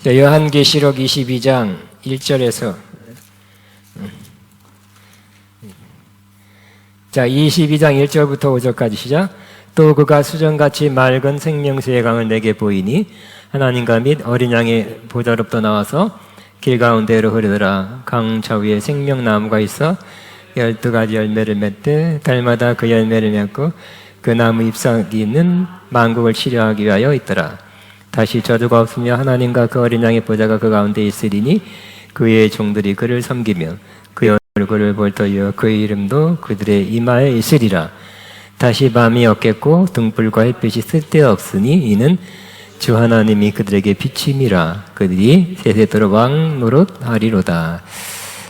자, 요한계시록 22장 1절에서 자, 22장 1절부터 5절까지 시작. 또 그가 수정같이 맑은 생명수의 강을 내게 보이니 하나님과 및 어린 양의 보좌로부터 나와서 길 가운데로 흐르더라. 강 저위에 생명나무가 있어 12가지 열매를 맺되 달마다 그 열매를 맺고 그 나무 잎사귀는 만국을 치료하기 위하여 있더라. 다시 저주가 없으며 하나님과 그 어린 양의 보좌가 그 가운데 있으리니 그의 종들이 그를 섬기며 그의 얼굴을 볼 터이요 그의 이름도 그들의 이마에 있으리라. 다시 밤이 없겠고 등불과 햇빛이 쓸데없으니 이는 주 하나님이 그들에게 비침이라. 그들이 세세토록 왕노릇하리로다.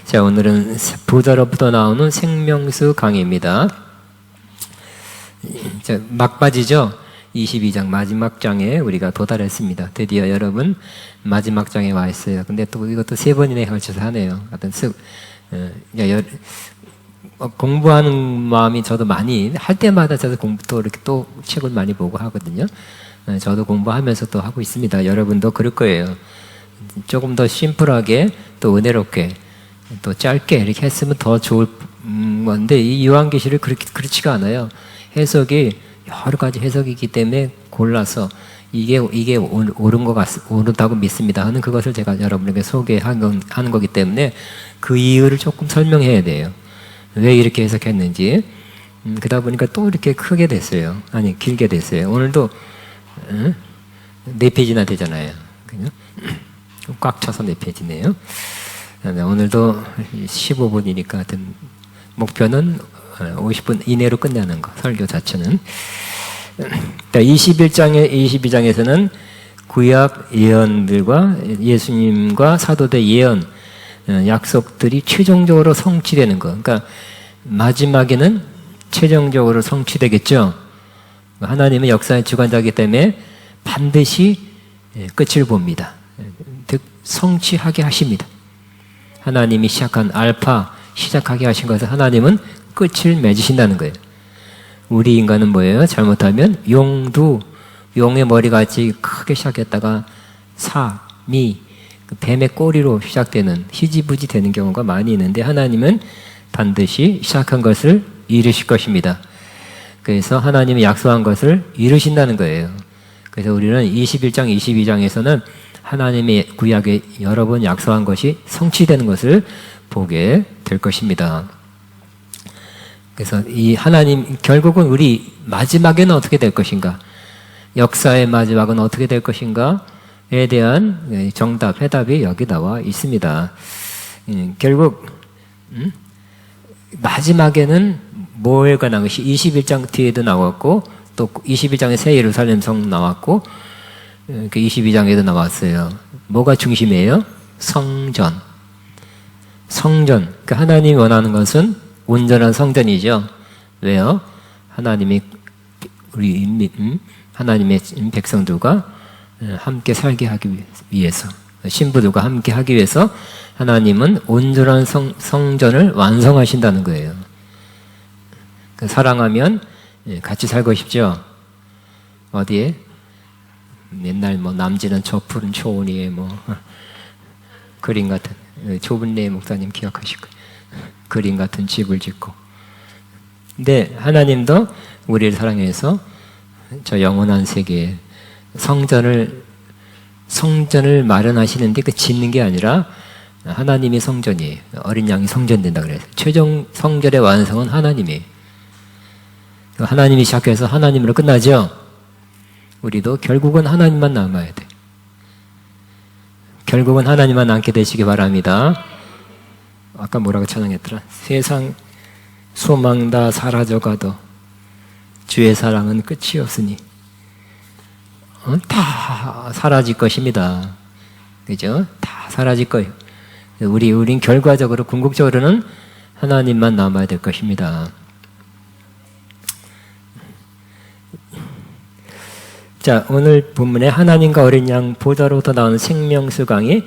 자, 오늘은 보좌로부터 나오는 생명수 강입니다. 자, 막바지죠. 22장 마지막 장에 우리가 도달했습니다. 드디어 여러분 마지막 장에 와 있어요. 근데 또 이것도 3번이나 걸쳐서 하네요. 공부하는 마음이 저도 많이 할 때마다 저도 또 이렇게 또 책을 많이 보고 하거든요. 저도 공부하면서 또 하고 있습니다. 여러분도 그럴 거예요. 조금 더 심플하게 또 은혜롭게 또 짧게 이렇게 했으면 더 좋을 건데 이 요한계시를 그렇지가 않아요. 해석이 여러 가지 해석이기 때문에 골라서 이게 옳다고 믿습니다 하는 그것을 제가 여러분에게 소개하는 거기 때문에 그 이유를 조금 설명해야 돼요. 왜 이렇게 해석했는지. 그러다 보니까 또 이렇게 크게 됐어요. 아니 길게 됐어요. 오늘도 4페이지나 되잖아요. 꽉 차서 4페이지네요. 오늘도 15분이니까 하여튼 목표는 50분 이내로 끝내는 거, 설교 자체는. 22장에서는 구약 예언들과 예수님과 사도들 예언, 약속들이 최종적으로 성취되는 거. 그러니까 마지막에는 최종적으로 성취되겠죠. 하나님은 역사의 주관자이기 때문에 반드시 끝을 봅니다. 즉 성취하게 하십니다. 하나님이 시작한 알파, 시작하게 하신 것을 하나님은 끝을 맺으신다는 거예요. 우리 인간은 뭐예요? 잘못하면 용의 머리같이 크게 시작했다가 뱀의 꼬리로 시작되는 희지부지 되는 경우가 많이 있는데 하나님은 반드시 시작한 것을 이루실 것입니다. 그래서 하나님이 약속한 것을 이루신다는 거예요. 그래서 우리는 21장, 22장에서는 하나님의 구약에 여러 번 약속한 것이 성취되는 것을 보게 될 것입니다. 그래서 이 하나님 결국은 우리 마지막에는 어떻게 될 것인가, 역사의 마지막은 어떻게 될 것인가에 대한 정답, 해답이 여기 나와 있습니다. 결국 마지막에는 뭐에 관한 것이 21장 뒤에도 나왔고 또 21장에 새 예루살렘 성 나왔고 22장에도 나왔어요. 뭐가 중심이에요? 성전. 그러니까 하나님이 원하는 것은 온전한 성전이죠. 왜요? 하나님이 하나님의 백성들과 함께 살게 하기 위해서, 신부들과 함께 하기 위해서 하나님은 온전한 성전을 완성하신다는 거예요. 사랑하면 같이 살고 싶죠. 어디에? 옛날 남지는 저 푸른 초원 위에 그림 같은 조분래 목사님 기억하실 거예요. 그림 같은 집을 짓고. 근데 하나님도 우리를 사랑해서 저 영원한 세계에 성전을 마련하시는데 그 짓는 게 아니라 하나님이 성전이에요. 어린 양이 성전된다 그래요. 최종 성전의 완성은 하나님이에요. 하나님이 시작해서 하나님으로 끝나죠. 우리도 결국은 하나님만 남아야 돼. 결국은 하나님만 남게 되시기 바랍니다. 아까 뭐라고 찬양했더라? 세상 소망 다 사라져가도 주의 사랑은 끝이 없으니 다 사라질 것입니다. 그죠? 다 사라질 거예요. 우린 결과적으로 궁극적으로는 하나님만 남아야 될 것입니다. 자, 오늘 본문에 하나님과 어린 양 보좌로부터 나오는 생명수 강이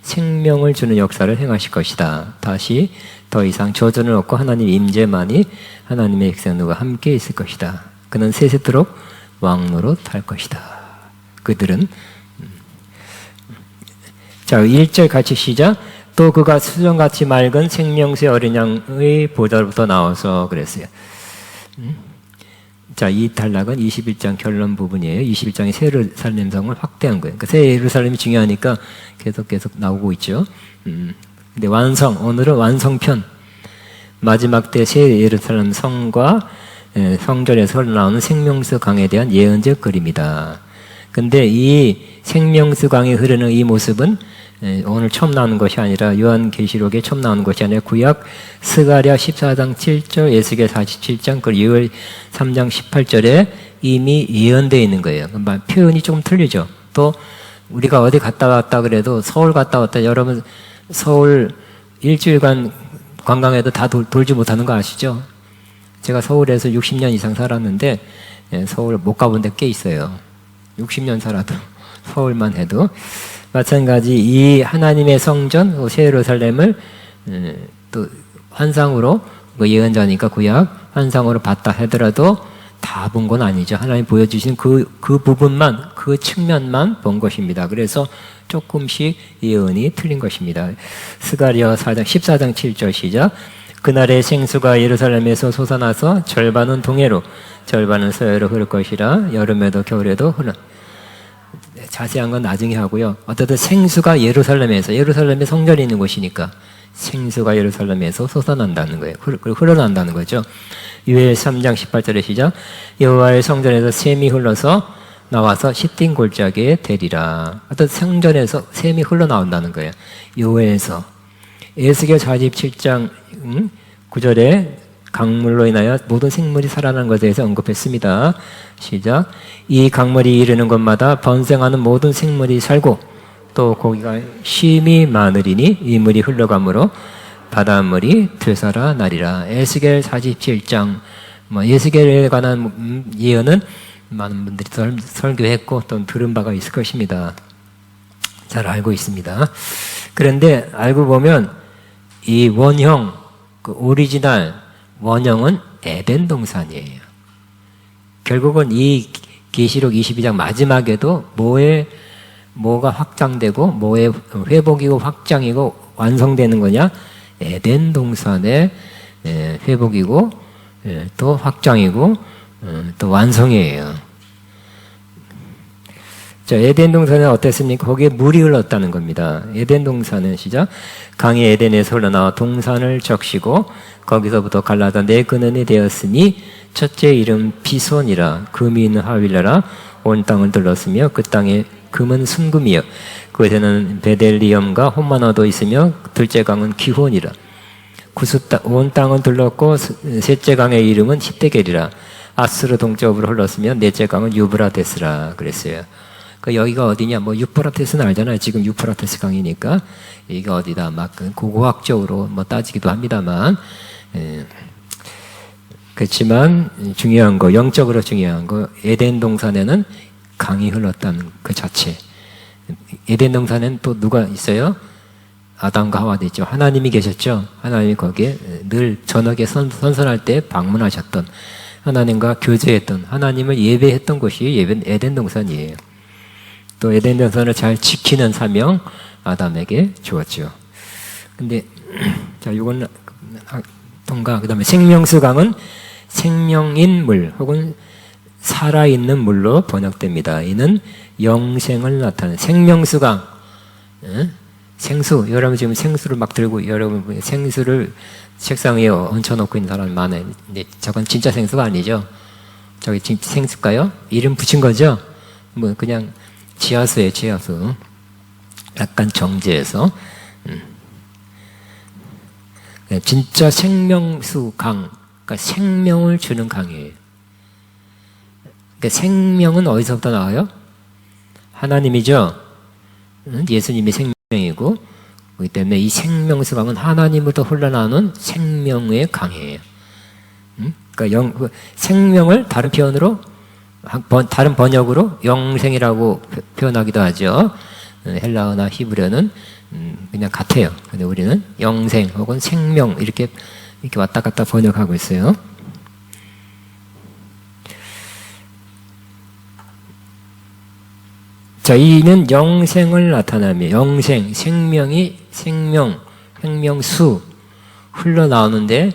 생명을 주는 역사를 행하실 것이다. 다시 더 이상 저주는 없고 하나님 임재만이 하나님의 백성들과 함께 있을 것이다. 그는 세세토록 왕노릇 할 것이다. 그들은 자, 1절 같이 시작. 또 그가 수정같이 맑은 생명수의 어린 양의 보좌로부터 나와서 그랬어요. 자, 이 단락은 21장 결론 부분이에요. 21장의 새 예루살렘 성을 확대한 거예요. 그러니까 새 예루살렘이 중요하니까 계속 나오고 있죠. 근데 오늘은 완성편. 마지막 때 새 예루살렘 성과 성전에서 흘러나오는 생명수 강에 대한 예언적 그림이다. 근데 이 생명수 강이 흐르는 이 모습은 오늘 처음 나오는 것이 아니라 요한계시록에 처음 나오는 것이 아니라 구약 스가랴 14장 7절, 에스겔 47장, 그리고 요엘 3장 18절에 이미 예언되어 있는 거예요. 표현이 조금 틀리죠. 또 우리가 어디 갔다 왔다 그래도 서울 갔다 왔다, 여러분 서울 일주일간 관광해도 다 돌지 못하는 거 아시죠? 제가 서울에서 60년 이상 살았는데 서울 못 가본 데 꽤 있어요. 60년 살아도 서울만 해도. 마찬가지 이 하나님의 성전 새 예루살렘을 또 환상으로 예언자니까 구약 환상으로 봤다 하더라도 다 본 건 아니죠. 하나님 보여주신 그 부분만, 그 측면만 본 것입니다. 그래서 조금씩 예언이 틀린 것입니다. 스가랴 14장 7절 시작. 그날의 생수가 예루살렘에서 솟아나서 절반은 동해로 절반은 서해로 흐를 것이라. 여름에도 겨울에도 흐르. 자세한 건 나중에 하고요. 어쨌든 생수가 예루살렘의 성전이 있는 곳이니까 생수가 예루살렘에서 솟아난다는 거예요. 흘러난다는 거죠. 요엘 3장 18절의 시작. 여호와의 성전에서 샘이 흘러서 나와서 시딘 골짜기에 대리라. 어떤 성전에서 샘이 흘러나온다는 거예요. 요엘에서. 에스겔 47장 9절에 강물로 인하여 모든 생물이 살아나는 것에 대해서 언급했습니다. 시작. 이 강물이 이르는 곳마다 번성하는 모든 생물이 살고 또 고기가 쉼이 많으리니 이 물이 흘러가므로 바닷물이 되살아나리라. 에스겔 47장 에스겔에 관한 예언은 많은 분들이 설교했고 또 들은 바가 있을 것입니다. 잘 알고 있습니다. 그런데 알고 보면 이 원형, 그 오리지널 원형은 에덴 동산이에요. 결국은 이 계시록 22장 마지막에도 뭐가 확장되고 뭐의 회복이고 확장이고 완성되는 거냐? 에덴 동산의 회복이고 또 확장이고 또 완성이에요. 자, 에덴 동산은 어땠습니까? 거기에 물이 흘렀다는 겁니다. 에덴 동산은 시작. 강이 에덴에서 흘러나와 동산을 적시고 거기서부터 갈라다 네 근원이 되었으니 첫째 이름 비손이라. 금이 있는 하윌라라. 온 땅을 둘렀으며 그 땅에 금은 순금이요 그곳에는 베델리엄과 홈마나도 있으며 둘째 강은 기혼이라. 온 땅은 둘렀고 셋째 강의 이름은 히데겔이라. 아스르 동쪽으로 흘렀으며 넷째 강은 유브라데스라 그랬어요. 여기가 어디냐? 유프라테스는 알잖아요. 지금 유프라테스 강이니까 이게 어디다 막 고고학적으로 따지기도 합니다만, 그렇지만 중요한 거, 영적으로 중요한 거, 에덴 동산에는 강이 흘렀다는 그 자체. 에덴 동산에는 또 누가 있어요? 아담과 하와도 있죠. 하나님이 계셨죠. 하나님이 거기에 늘 저녁에 선선할 때 방문하셨던, 하나님과 교제했던, 하나님을 예배했던 곳이 에덴 동산이에요. 또 에덴 동산을 잘 지키는 사명 아담에게 주었죠. 근데 자, 이건 동가. 그다음에 생명수 강은 생명인 물 혹은 살아있는 물로 번역됩니다. 이는 영생을 나타내는 생명수 강. 생수. 여러분 지금 생수를 막 들고 여러분 생수를 책상 위에 얹혀놓고 있는 사람이 많아요. 근데 저건 진짜 생수가 아니죠. 저기 진짜 생수일까요? 이름 붙인 거죠. 그냥 지하수예요, 지하수. 약간 정제해서. 진짜 생명수 강, 그러니까 생명을 주는 강이에요. 그러니까 생명은 어디서부터 나와요? 하나님이죠. 예수님이 생명이고, 그렇기 때문에 이 생명수 강은 하나님부터 흘러나오는 생명의 강이에요. 그러니까 생명을 다른 표현으로 다른 번역으로 영생이라고 표현하기도 하죠. 헬라어나 히브리어는 그냥 같아요. 근데 우리는 영생 혹은 생명 이렇게 왔다 갔다 번역하고 있어요. 자, 이는 영생을 나타나며 영생, 생명이 생명수 흘러나오는데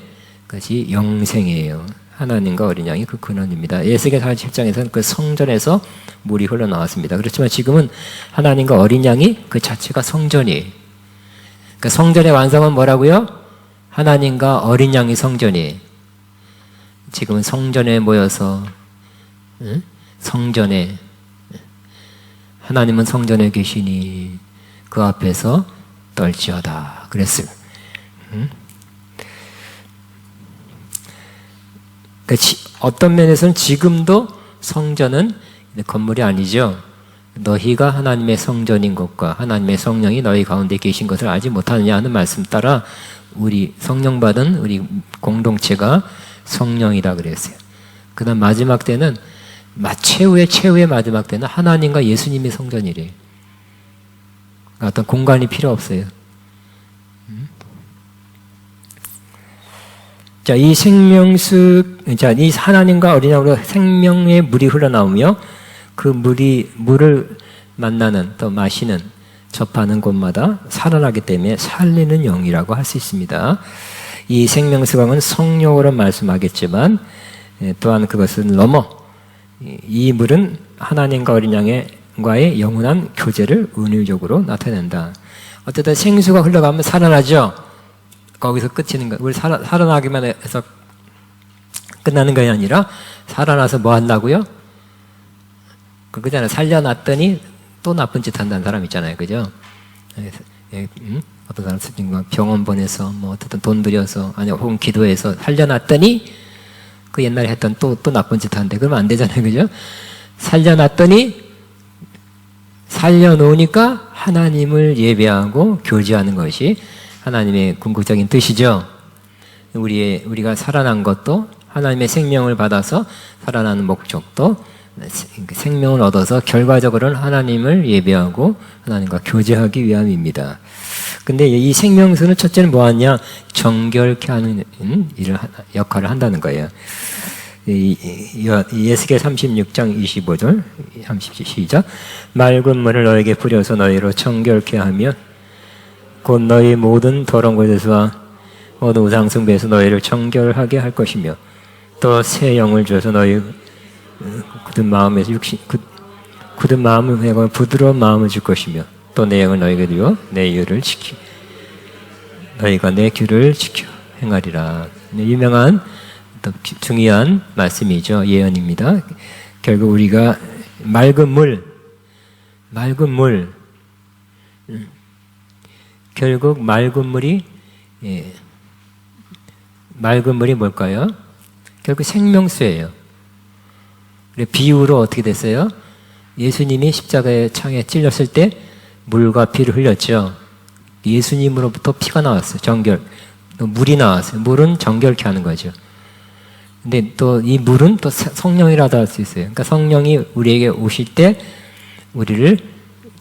그것이 영생이에요. 하나님과 어린 양이 그 근원입니다. 에스겔 47장에서는 그 성전에서 물이 흘러나왔습니다. 그렇지만 지금은 하나님과 어린 양이 그 자체가 성전이에요. 그러니까 성전의 완성은 뭐라고요? 하나님과 어린 양이 성전이에요. 지금은 성전에 모여서 성전에 하나님은 성전에 계시니 그 앞에서 떨지어다 그랬어요. 그러니까 어떤 면에서는 지금도 성전은 건물이 아니죠. 너희가 하나님의 성전인 것과 하나님의 성령이 너희 가운데 계신 것을 알지 못하느냐 하는 말씀 따라 우리 성령 받은 우리 공동체가 성령이다 그랬어요. 그 다음 마지막 때는 최후의 마지막 때는 하나님과 예수님의 성전이래요. 그러니까 어떤 공간이 필요 없어요. 자, 이 이 하나님과 어린 양으로 생명의 물이 흘러나오며 그 물을 만나는 또 마시는 접하는 곳마다 살아나기 때문에 살리는 영이라고 할 수 있습니다. 이 생명수강은 성령으로 말씀하겠지만 또한 그것은 넘어 이 물은 하나님과 어린 양과의 영원한 교제를 은유적으로 나타낸다. 어쨌든 생수가 흘러가면 살아나죠. 거기서 끝이는 거. 우리 살아나기만 해서 끝나는 것이 아니라 살아나서 뭐 한다고요? 그거잖아요. 살려놨더니 또 나쁜 짓 한다는 사람 있잖아요. 그죠? 어떤 사람 병원 보내서 뭐 어쨌든 돈 들여서 아니 혹은 기도해서 살려놨더니 그 옛날에 했던 또 나쁜 짓 하는데 그러면 안 되잖아요. 그죠? 살려놨더니 살려놓으니까 하나님을 예배하고 교제하는 것이 하나님의 궁극적인 뜻이죠. 우리가 살아난 것도 하나님의 생명을 받아서 살아나는 목적도 생명을 얻어서 결과적으로는 하나님을 예배하고 하나님과 교제하기 위함입니다. 근데 이 생명수는 첫째는 뭐하냐? 정결케 하는 역할을 한다는 거예요. 예스겔 36장 25절 30절 시작. 맑은 물을 너에게 뿌려서 너희로 정결케 하며 곧 너희 모든 더러운 것에서와 모든 우상 숭배에서 너희를 정결하게 할 것이며 또 새 영을 줘서 너희 굳은 마음에서 굳은 마음을 내고 부드러운 마음을 줄 것이며 또 내 영을 너희에게 주어 내 규를 지키 너희가 내 규를 지켜 행하리라. 유명한 또 중요한 말씀이죠. 예언입니다. 결국 우리가 맑은 물 결국 맑은 물이 뭘까요? 결국 생명수예요. 비유로 어떻게 됐어요? 예수님이 십자가의 창에 찔렸을 때 물과 피를 흘렸죠. 예수님으로부터 피가 나왔어요. 정결. 또 물이 나왔어요. 물은 정결케 하는 거죠. 근데 또 이 물은 또 성령이라도 할 수 있어요. 그러니까 성령이 우리에게 오실 때 우리를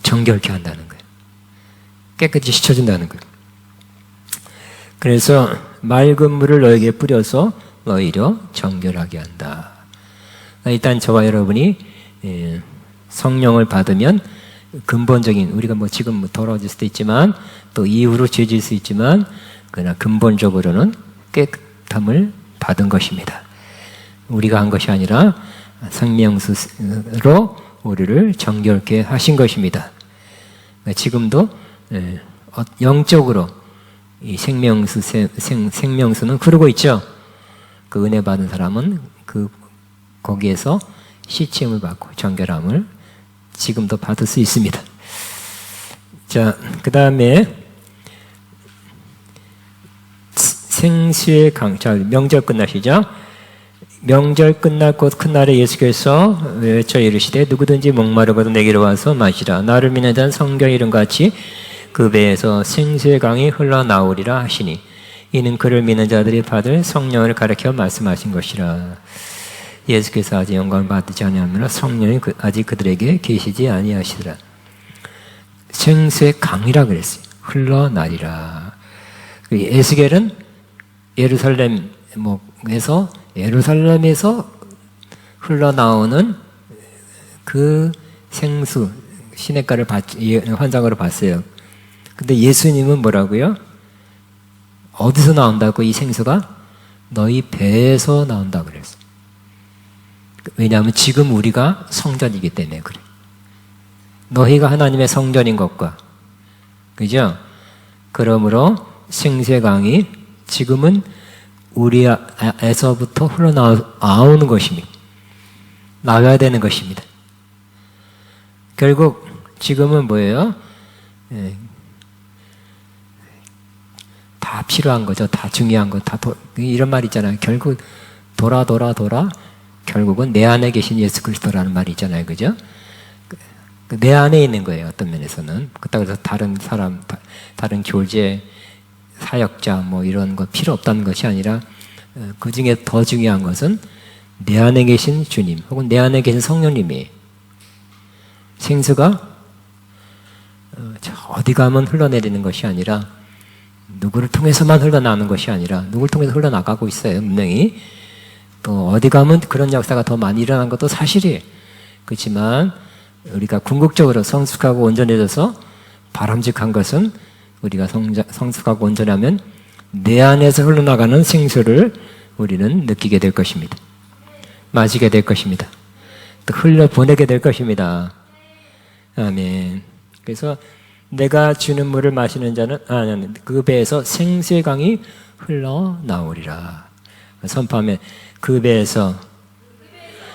정결케 한다는 거예요. 깨끗이 씻어준다는 거예요. 그래서 맑은 물을 너에게 뿌려서 너희로 정결하게 한다. 일단 저와 여러분이 성령을 받으면 근본적인 우리가 뭐 지금 더러워질 수도 있지만 또 이후로 죄질 수 있지만 그러나 근본적으로는 깨끗함을 받은 것입니다. 우리가 한 것이 아니라 생명수로 우리를 정결케 하신 것입니다. 지금도 영적으로 이 생명수는 흐르고 있죠. 그 은혜 받은 사람은 거기에서 씻임을 받고 정결함을 지금도 받을 수 있습니다. 자, 그 다음에 생수의 자, 명절 끝나시죠? 명절 끝날 곧 큰 날에 예수께서 외쳐 이르시되 누구든지 목마르거든 내게로 와서 마시라. 나를 믿는 자는 성경 이름같이 그 배에서 생수의 강이 흘러나오리라 하시니 이는 그를 믿는 자들이 받을 성령을 가리켜 말씀하신 것이라. 예수께서 아직 영광을 받지 아니하므로 성령이 아직 그들에게 계시지 아니하시더라. 생수의 강이라 그랬어요. 흘러나리라. 에스겔은 예루살렘에서 흘러나오는 그 생수, 시냇가를 환상으로 봤어요. 근데 예수님은 뭐라고요? 어디서 나온다고 이 생수가? 너희 배에서 나온다고 그랬어요. 왜냐하면 지금 우리가 성전이기 때문에 그래. 너희가 하나님의 성전인 것과, 그죠? 그러므로 생수강이 지금은 우리에서부터 흘러나오는 것입니다. 나가야 되는 것입니다. 결국 지금은 뭐예요? 다 필요한 거죠. 다 중요한 거. 이런 말 있잖아요. 결국 돌아 결국은 내 안에 계신 예수 그리스도라는 말이 있잖아요. 그죠? 내 안에 있는 거예요. 어떤 면에서는. 그렇다고 해서 다른 사람, 다른 교제, 사역자 뭐 이런 거 필요 없다는 것이 아니라 그 중에 더 중요한 것은 내 안에 계신 주님 혹은 내 안에 계신 성령님이 생수가 어디 가면 흘러내리는 것이 아니라 누구를 통해서만 흘러나오는 것이 아니라 누구를 통해서 흘러나가고 있어요. 분명히. 또 어디 가면 그런 역사가 더 많이 일어난 것도 사실이에요. 그렇지만 우리가 궁극적으로 성숙하고 온전해져서 바람직한 것은 우리가 성숙하고 온전하면 내 안에서 흘러나가는 생수를 우리는 느끼게 될 것입니다. 마시게 될 것입니다. 또 흘려보내게 될 것입니다. 아멘. 그래서 내가 주는 물을 마시는 자는 그 배에서 생수의 강이 흘러나오리라. 선포하면 그 배에서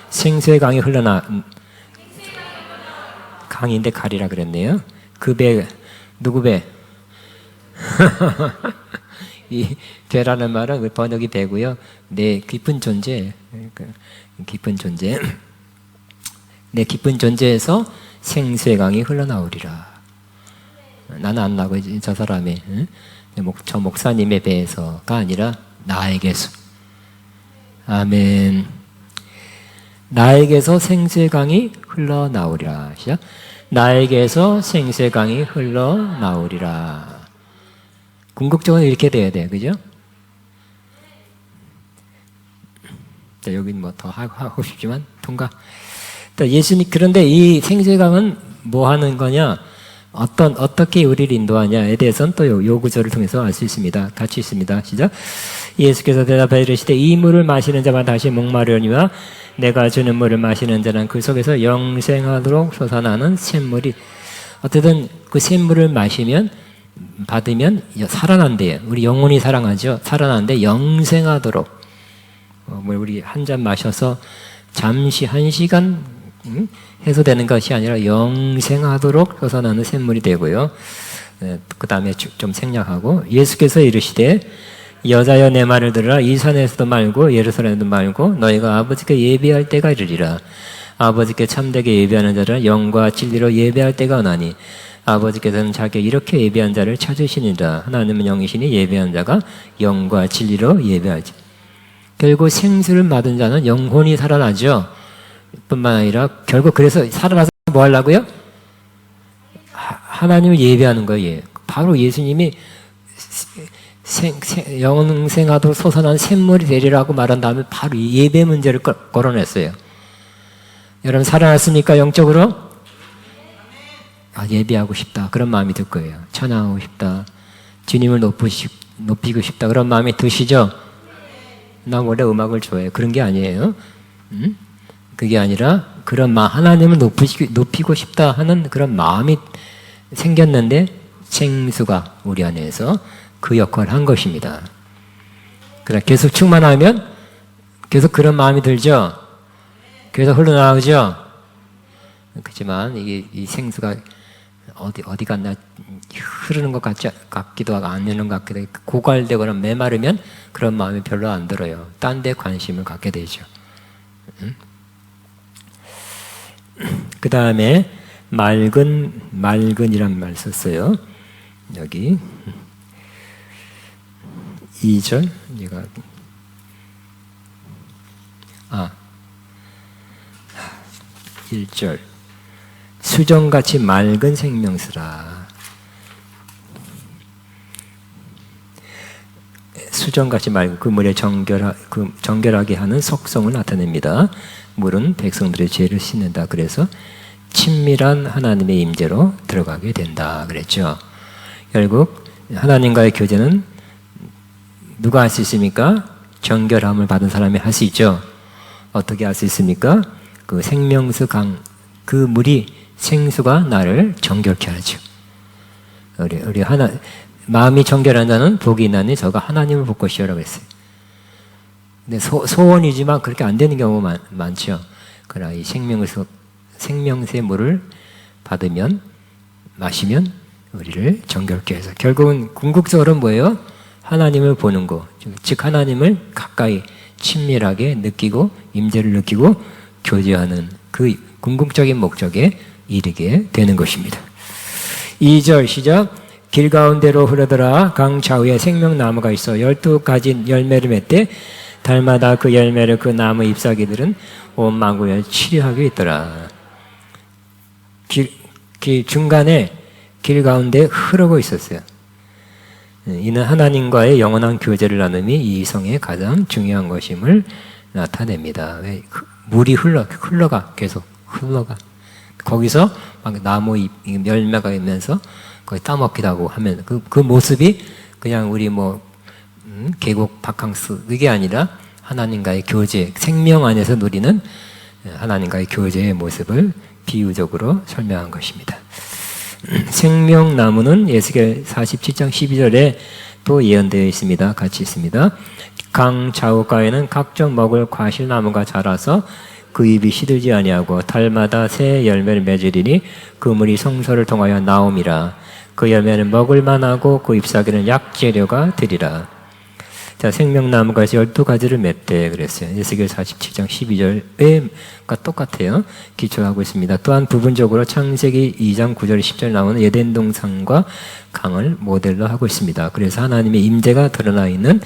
생수의 강이 강인데 가리라 그랬네요. 그 배, 누구 배? 이 배라는 말은 그 번역이 배고요. 내 깊은 존재, 깊은 존재, 내 깊은 존재에서 생수의 강이 흘러나오리라. 나는 안 나고 저 사람이 저 목사님의 배에서가 아니라 나에게서. 아멘. 나에게서 생수의 강이 흘러나오리라. 시작. 나에게서 생수의 강이 흘러나오리라. 궁극적으로 이렇게 돼야 돼요. 그죠? 자, 여기는 뭐 더 하고 싶지만 통과. 예수님, 그런데 이 생수의 강은 뭐 하는 거냐? 어떻게 우리를 인도하냐에 대해서는 또 요 구절을 통해서 알 수 있습니다. 같이 있습니다. 시작. 예수께서 대답하여 이르시되 이 물을 마시는 자만 다시 목마르니와 내가 주는 물을 마시는 자는 그 속에서 영생하도록 솟아나는 샘물이. 어쨌든 그 샘물을 받으면 살아난대요. 우리 영혼이 살아나는데 영생하도록. 우리 한 잔 마셔서 잠시 1시간 해소되는 것이 아니라 영생하도록 솟아나는 샘물이 되고요. 그 다음에 좀 생략하고 예수께서 이르시되 여자여 내 말을 들으라. 이 산에서도 말고 예루살렘에도 말고 너희가 아버지께 예배할 때가 이르리라. 아버지께 참되게 예배하는 자를 영과 진리로 예배할 때가 오나니 아버지께서는 자기 이렇게 예배한 자를 찾으시니라. 하나님은 영이시니 예배한 자가 영과 진리로 예배하지. 결국 생수를 받은 자는 영혼이 살아나죠. 뿐만 아니라 결국 그래서 살아나서 뭐 하려고요? 하나님을 예배하는 거예요. 바로 예수님이 영생하도록 솟아난 샘물이 되리라고 말한 다음에 바로 예배 문제를 걸어냈어요. 여러분 살아났습니까? 영적으로? 예배하고 싶다. 그런 마음이 들 거예요. 찬양하고 싶다. 주님을 높이고 싶다. 그런 마음이 드시죠? 나 원래 음악을 좋아해요. 그런 게 아니에요. 그게 아니라 하나님을 높이고 싶다 하는 그런 마음이 생겼는데 생수가 우리 안에서 그 역할을 한 것입니다. 그래 계속 충만하면 계속 그런 마음이 들죠. 계속 흘러나오죠. 그렇지만 이 생수가 어디 갔나 흐르는 것 같기도 하고 안 흐르는 것 같기도 하고 고갈되거나 메마르면 그런 마음이 별로 안 들어요. 딴 데 관심을 갖게 되죠. 그 다음에 맑은이란 말 썼어요. 여기 2절 1절 수정같이 맑은 생명수라. 수정같이 맑은 그 물에 정결하게 하는 속성을 나타냅니다. 물은 백성들의 죄를 씻는다. 그래서 친밀한 하나님의 임재로 들어가게 된다 그랬죠. 결국 하나님과의 교제는 누가 할 수 있습니까? 정결함을 받은 사람이 할 수 있죠. 어떻게 할 수 있습니까? 그 생명수 강, 그 물이 생수가 나를 정결케 하죠. 우리 마음이 정결한 자는 복이 있나니 저가 하나님을 볼 것이라고 했어요. 근데 소원이지만 그렇게 안 되는 경우가 많죠. 그러나 이 생명수의 물을 받으면, 마시면 우리를 정결케 해서 결국은 궁극적으로 뭐예요? 하나님을 보는 거, 즉 하나님을 가까이 친밀하게 느끼고 임재를 느끼고 교제하는 그 궁극적인 목적에 이르게 되는 것입니다. 2절 시작. 길 가운데로 흐르더라. 강 좌우에 생명나무가 있어 12가지 열매를 맺되 달마다 그 열매를 그 나무 잎사귀들은 온 만국에 치료하고 있더라. 중간에 길 가운데 흐르고 있었어요. 이는 하나님과의 영원한 교제를 나눔이 이 성의 가장 중요한 것임을 나타냅니다. 왜? 물이 흘러가 계속 흘러가. 거기서 막 나무 잎 열매가 있면서 거기 따먹기도 하고 하면 그 모습이 그냥 우리 계곡 바캉스 이게 아니라 하나님과의 교제, 생명 안에서 누리는 하나님과의 교제의 모습을 비유적으로 설명한 것입니다. 생명나무는 에스겔 47장 12절에 또 예언되어 있습니다. 같이 있습니다. 강 좌우가에는 각종 먹을 과실나무가 자라서 그 잎이 시들지 아니하고 달마다 새 열매를 맺으리니 그 물이 성소를 통하여 나옴이라. 그 열매는 먹을 만하고 그 잎사귀는 약재료가 되리라. 자, 생명나무가 12가지를 맺대 그랬어요. 에스겔 47장 12절과 똑같아요. 기초하고 있습니다. 또한 부분적으로 창세기 2장 9절 10절 나오는 에덴 동산과 강을 모델로 하고 있습니다. 그래서 하나님의 임재가 드러나 있는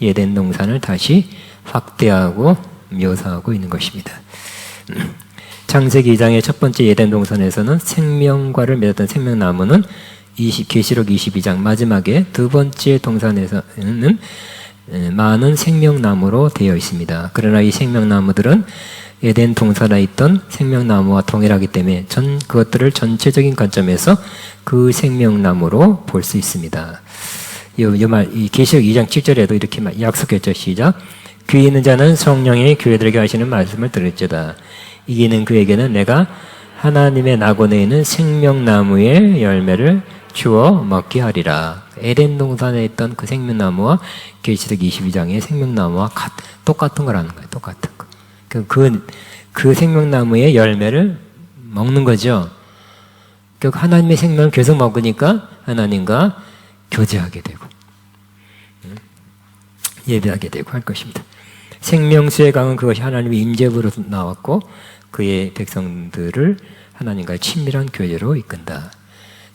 에덴 동산을 다시 확대하고 묘사하고 있는 것입니다. 창세기 2장의 첫 번째 에덴 동산에서는 생명과를 맺었던 생명나무는 계시록 22장 마지막에 두 번째 동산에서는 많은 생명나무로 되어 있습니다. 그러나 이 생명나무들은 에덴 동산에 있던 생명나무와 동일하기 때문에 그것들을 전체적인 관점에서 그 생명나무로 볼 수 있습니다. 이 계시록 2장 7절에도 이렇게 약속했죠. 시작. 귀 있는 자는 성령의 교회들에게 하시는 말씀을 들을지어다. 이기는 그에게는 내가 하나님의 낙원에 있는 생명나무의 열매를 주어 먹게 하리라. 에덴 동산에 있던 그 생명나무와 계시록 22장의 생명나무와 똑같은 거라는 거예요. 똑같은 거. 그 생명나무의 열매를 먹는 거죠. 결국 하나님의 생명을 계속 먹으니까 하나님과 교제하게 되고 예배하게 되고 할 것입니다. 생명수의 강은 그것이 하나님의 임재부로 나왔고 그의 백성들을 하나님과의 친밀한 교제로 이끈다.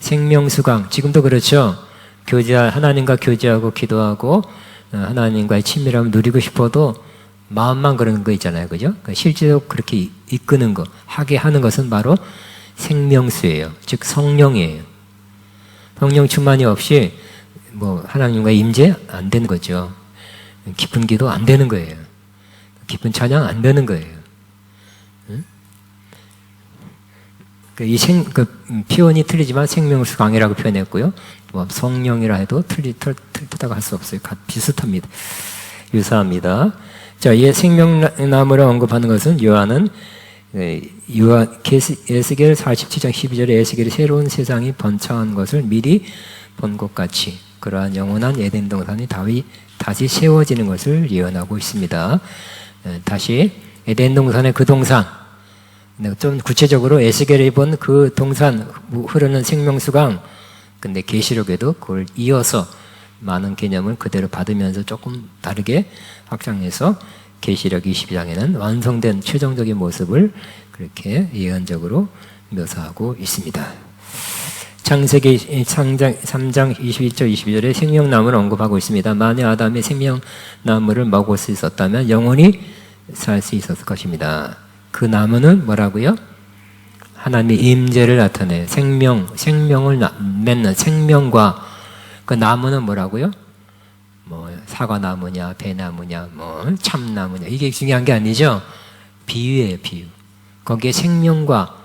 생명수강 지금도 그렇죠. 하나님과 교제하고 기도하고 하나님과의 친밀함을 누리고 싶어도 마음만 그런 거 있잖아요, 그죠? 실제로 그렇게 이끄는 거, 하게 하는 것은 바로 생명수예요. 즉 성령이에요. 성령 충만이 없이 하나님과 임재 안 되는 거죠. 깊은 기도 안 되는 거예요. 깊은 찬양 안 되는 거예요. 표현이 틀리지만 생명수 강이라고 표현했고요. 성령이라 해도 틀리다고 할 수 없어요. 비슷합니다. 유사합니다. 자, 이 생명나무를 언급하는 것은 에스겔 47장 12절에 에스겔이 새로운 세상이 번창한 것을 미리 본 것 같이 그러한 영원한 에덴 동산이 다시 세워지는 것을 예언하고 있습니다. 다시 에덴 동산의 그 동산, 좀 구체적으로 에스겔이 본 그 동산 흐르는 생명수강, 근데 계시록에도 그걸 이어서 많은 개념을 그대로 받으면서 조금 다르게 확장해서 계시록 22장에는 완성된 최종적인 모습을 그렇게 예언적으로 묘사하고 있습니다. 창세기 3장 21절 22절에 생명나무를 언급하고 있습니다. 만일 아담이 생명나무를 먹을 수 있었다면 영원히 살 수 있었을 것입니다. 그 나무는 뭐라고요? 하나님의 임재를 나타내 생명을 맺는 생명과 그 나무는 뭐라고요? 사과나무냐, 배나무냐, 참나무냐 이게 중요한 게 아니죠. 비유예요, 비유. 거기에 생명과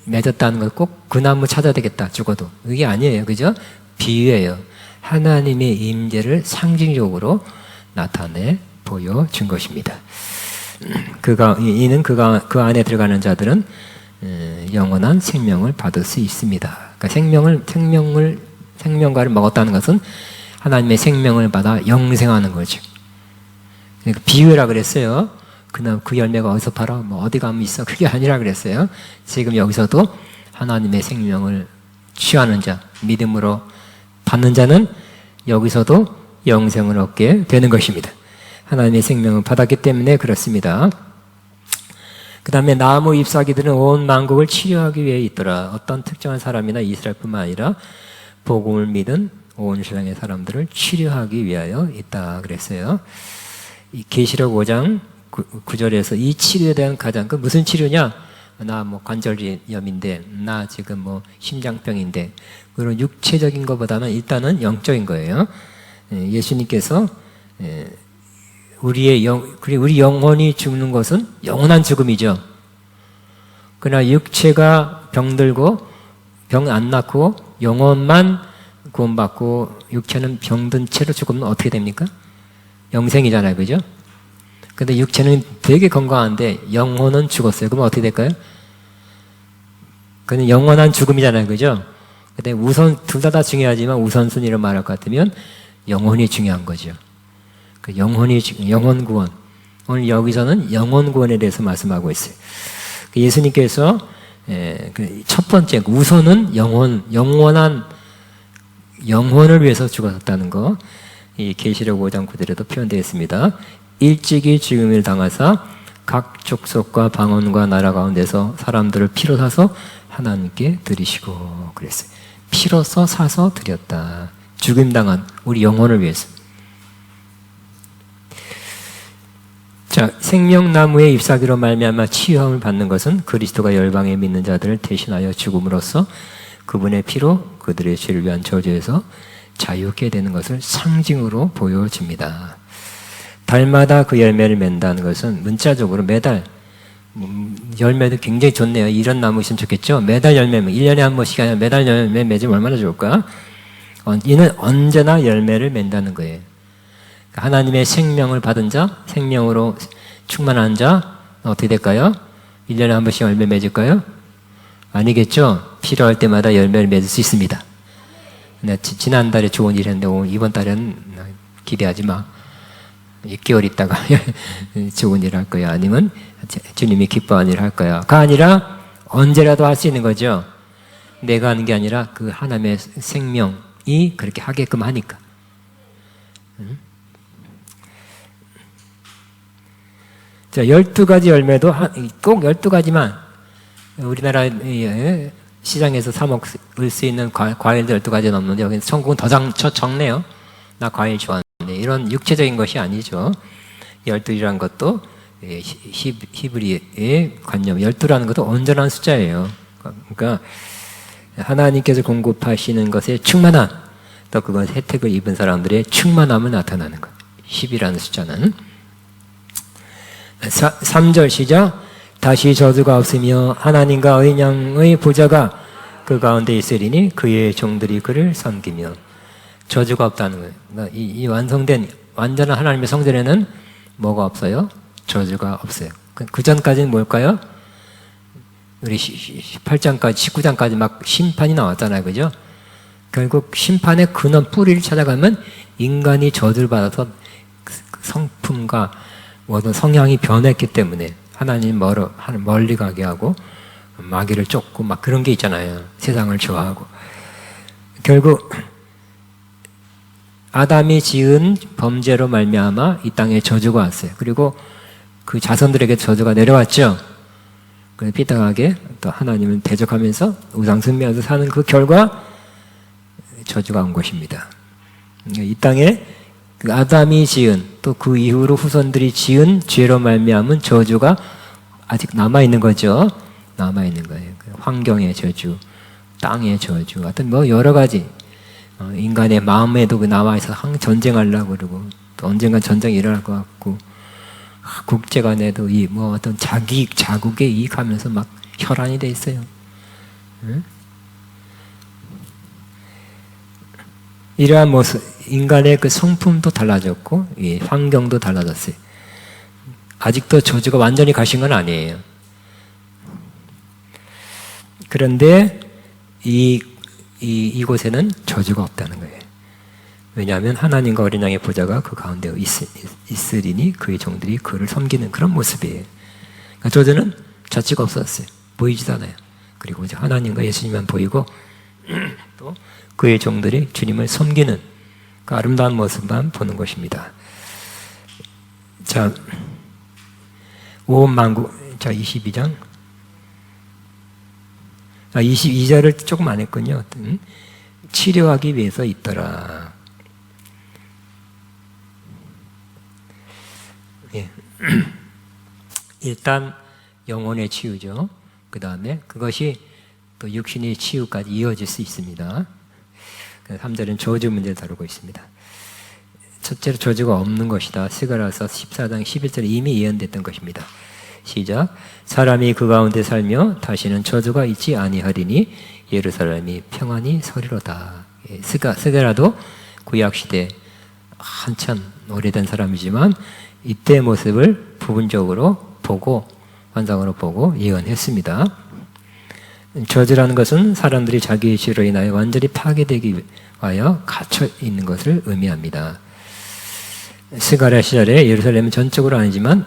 맺었다는 것 꼭 그 나무 찾아야 되겠다 죽어도 그게 아니에요. 그죠? 비유예요. 하나님의 임재를 상징적으로 나타내 보여준 것입니다. 이는 그 안에 들어가는 자들은 영원한 생명을 받을 수 있습니다. 그러니까 생명과를 먹었다는 것은 하나님의 생명을 받아 영생하는 거죠. 그러니까 비유라 그랬어요. 그 열매가 어디서 팔아? 뭐 어디 가면 있어? 그게 아니라 그랬어요. 지금 여기서도 하나님의 생명을 취하는 자, 믿음으로 받는 자는 여기서도 영생을 얻게 되는 것입니다. 하나님의 생명을 받았기 때문에 그렇습니다. 그 다음에 나무 잎사귀들은 온 만국을 치료하기 위해 있더라. 어떤 특정한 사람이나 이스라엘뿐만 아니라 복음을 믿은 온 세상의 사람들을 치료하기 위하여 있다 그랬어요. 이 계시록 5장 9절에서 이 치료에 대한 가장 무슨 치료냐? 나 뭐 관절염인데, 나 지금 뭐 심장병인데, 그런 육체적인 것보다는 일단은 영적인 거예요. 예수님께서 우리 영혼이 죽는 것은 영원한 죽음이죠. 그러나 육체가 병들고 병 안 낫고 영혼만 구원받고 육체는 병든 채로 죽으면 어떻게 됩니까? 영생이잖아요. 그죠? 근데 육체는 되게 건강한데 영혼은 죽었어요. 그러면 어떻게 될까요? 그는 영원한 죽음이잖아요. 그죠? 근데 둘 다 중요하지만 우선순위로 말할 것 같으면 영혼이 중요한 거죠. 영혼 구원. 오늘 여기서는 영혼 구원에 대해서 말씀하고 있어요. 예수님께서 첫 번째 우선은 영원한 영혼을 위해서 죽었다는 거, 이 계시록 5장 9절에도 표현되어 있습니다. 일찍이 죽음을 당하사 각 족속과 방언과 나라 가운데서 사람들을 피로 사서 하나님께 드리시고 그랬어요. 피로 사서 드렸다. 죽임 당한 우리 영혼을 위해서. 자, 생명나무의 잎사귀로 말미암아 치유함을 받는 것은 그리스도가 열방에 믿는 자들을 대신하여 죽음으로써 그분의 피로 그들의 죄를 위한 저주에서 자유케 되는 것을 상징으로 보여줍니다. 달마다 그 열매를 맺는다는 것은 문자적으로 매달 열매도 굉장히 좋네요. 이런 나무 있으면 좋겠죠. 매달 열매, 1년에 한 번씩 아니라 매달 열매 맺으면 얼마나 좋을까? 이는 언제나 열매를 맺는다는 거예요. 하나님의 생명을 받은 자, 생명으로 충만한 자 어떻게 될까요? 1년에 한 번씩 열매 맺을까요? 아니겠죠. 필요할 때마다 열매를 맺을 수 있습니다. 지난달에 좋은 일 했는데 이번 달에는 기대하지 마. 6개월 있다가 좋은 일 할 거야. 아니면 주님이 기뻐하는 일 할 거야. 가 아니라 언제라도 할 수 있는 거죠. 내가 하는 게 아니라 그 하나님의 생명이 그렇게 하게끔 하니까. 자, 12가지 열매도 꼭 12가지만 우리나라 시장에서 사 먹을 수 있는 과일도 12가지 넘는데 여기는 천국은 더 적네요. 나 과일 좋아하는데 이런 육체적인 것이 아니죠. 12이라는 것도 히브리의 관념 12라는 것도 온전한 숫자예요. 그러니까 하나님께서 공급하시는 것에 충만한 또 그건 혜택을 입은 사람들의 충만함을 나타나는 것. 10이라는 숫자는 3절 시작. 다시 저주가 없으며 하나님과 어린 양의 보좌가 그 가운데 있으리니 그의 종들이 그를 섬기며. 저주가 없다는 거예요. 그러니까 이 완성된 완전한 하나님의 성전에는 뭐가 없어요? 저주가 없어요. 그 전까지는 뭘까요? 우리 18장까지 19장까지 막 심판이 나왔잖아요. 그죠? 결국 심판의 근원 뿌리를 찾아가면 인간이 저주를 받아서 성품과 모든 성향이 변했기 때문에 하나님 멀리 가게 하고 마귀를 쫓고 막 그런 게 있잖아요. 세상을 좋아하고. 결국 아담이 지은 범죄로 말미암아 이 땅에 저주가 왔어요. 그리고 그 자손들에게 저주가 내려왔죠. 그래서 삐딱하게 또 하나님은 대적하면서 우상숭배하면서 사는 그 결과 저주가 온 것입니다. 이 땅에 그 아담이 지은 또 그 이후로 후손들이 지은 죄로 말미암은 저주가 아직 남아있는 거죠. 남아있는 거예요. 환경의 저주, 땅의 저주, 하여튼 뭐 여러 가지 인간의 마음에도 남아있어 전쟁하려고 그러고 또 언젠간 전쟁이 일어날 것 같고 국제 간에도 뭐 어떤 자국에 이익하면서 막 혈안이 돼 있어요. 응? 이러한 모습, 인간의 그 성품도 달라졌고 이 환경도 달라졌어요. 아직도 저주가 완전히 가신 건 아니에요. 그런데 이곳에는 저주가 없다는 거예요. 왜냐하면 하나님과 어린 양의 보좌가 그 가운데 있으리니 그의 종들이 그를 섬기는 그런 모습이에요. 그러니까 저주는 자취가 없었어요. 보이지도 않아요. 그리고 이제 하나님과 예수님만 보이고 또 그의 종들이 주님을 섬기는 그 아름다운 모습만 보는 것입니다. 자, 온 만국, 자 22장 22절을 조금 안 했군요. 치료하기 위해서 있더라. 예. 일단 영혼의 치유죠. 그 다음에 그것이 또 육신의 치유까지 이어질 수 있습니다. 3절은 저주 문제를 다루고 있습니다. 첫째로 저주가 없는 것이다. 스가랴서 14장 11절에 이미 예언됐던 것입니다. 시작. 사람이 그 가운데 살며 다시는 저주가 있지 아니하리니 예루살렘이 평안히 서리로다. 스가랴도 구약시대 한참 오래된 사람이지만 이때의 모습을 부분적으로 보고 환상으로 보고 예언했습니다. 저주라는 것은 사람들이 자기의 죄로 인하여 완전히 파괴되기 위하여 갇혀 있는 것을 의미합니다. 스가랴 시절에 예루살렘은 전적으로 아니지만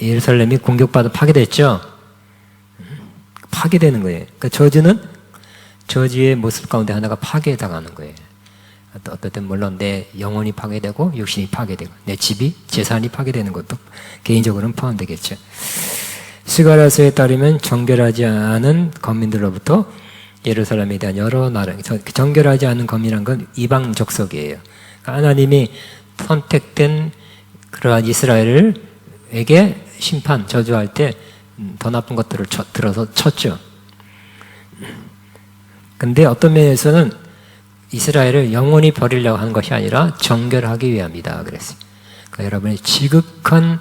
예루살렘이 공격받아 파괴됐죠. 파괴되는 거예요. 그러니까 저주는 저주의 모습 가운데 하나가 파괴당하는 거예요. 어떨 땐 물론 내 영혼이 파괴되고 육신이 파괴되고 내 집이 재산이 파괴되는 것도 개인적으로는 포함되겠죠. 스가랴서에 따르면 정결하지 않은 거민들로부터 예루살렘에 대한 여러 나라, 정결하지 않은 거민이란 건 이방 족속이에요. 그러니까 하나님이 선택된 그러한 이스라엘에게 심판, 저주할 때 더 나쁜 것들을 들어서 쳤죠. 근데 어떤 면에서는 이스라엘을 영원히 버리려고 하는 것이 아니라 정결하기 위함이다 그랬어요. 그러니까 여러분의 지극한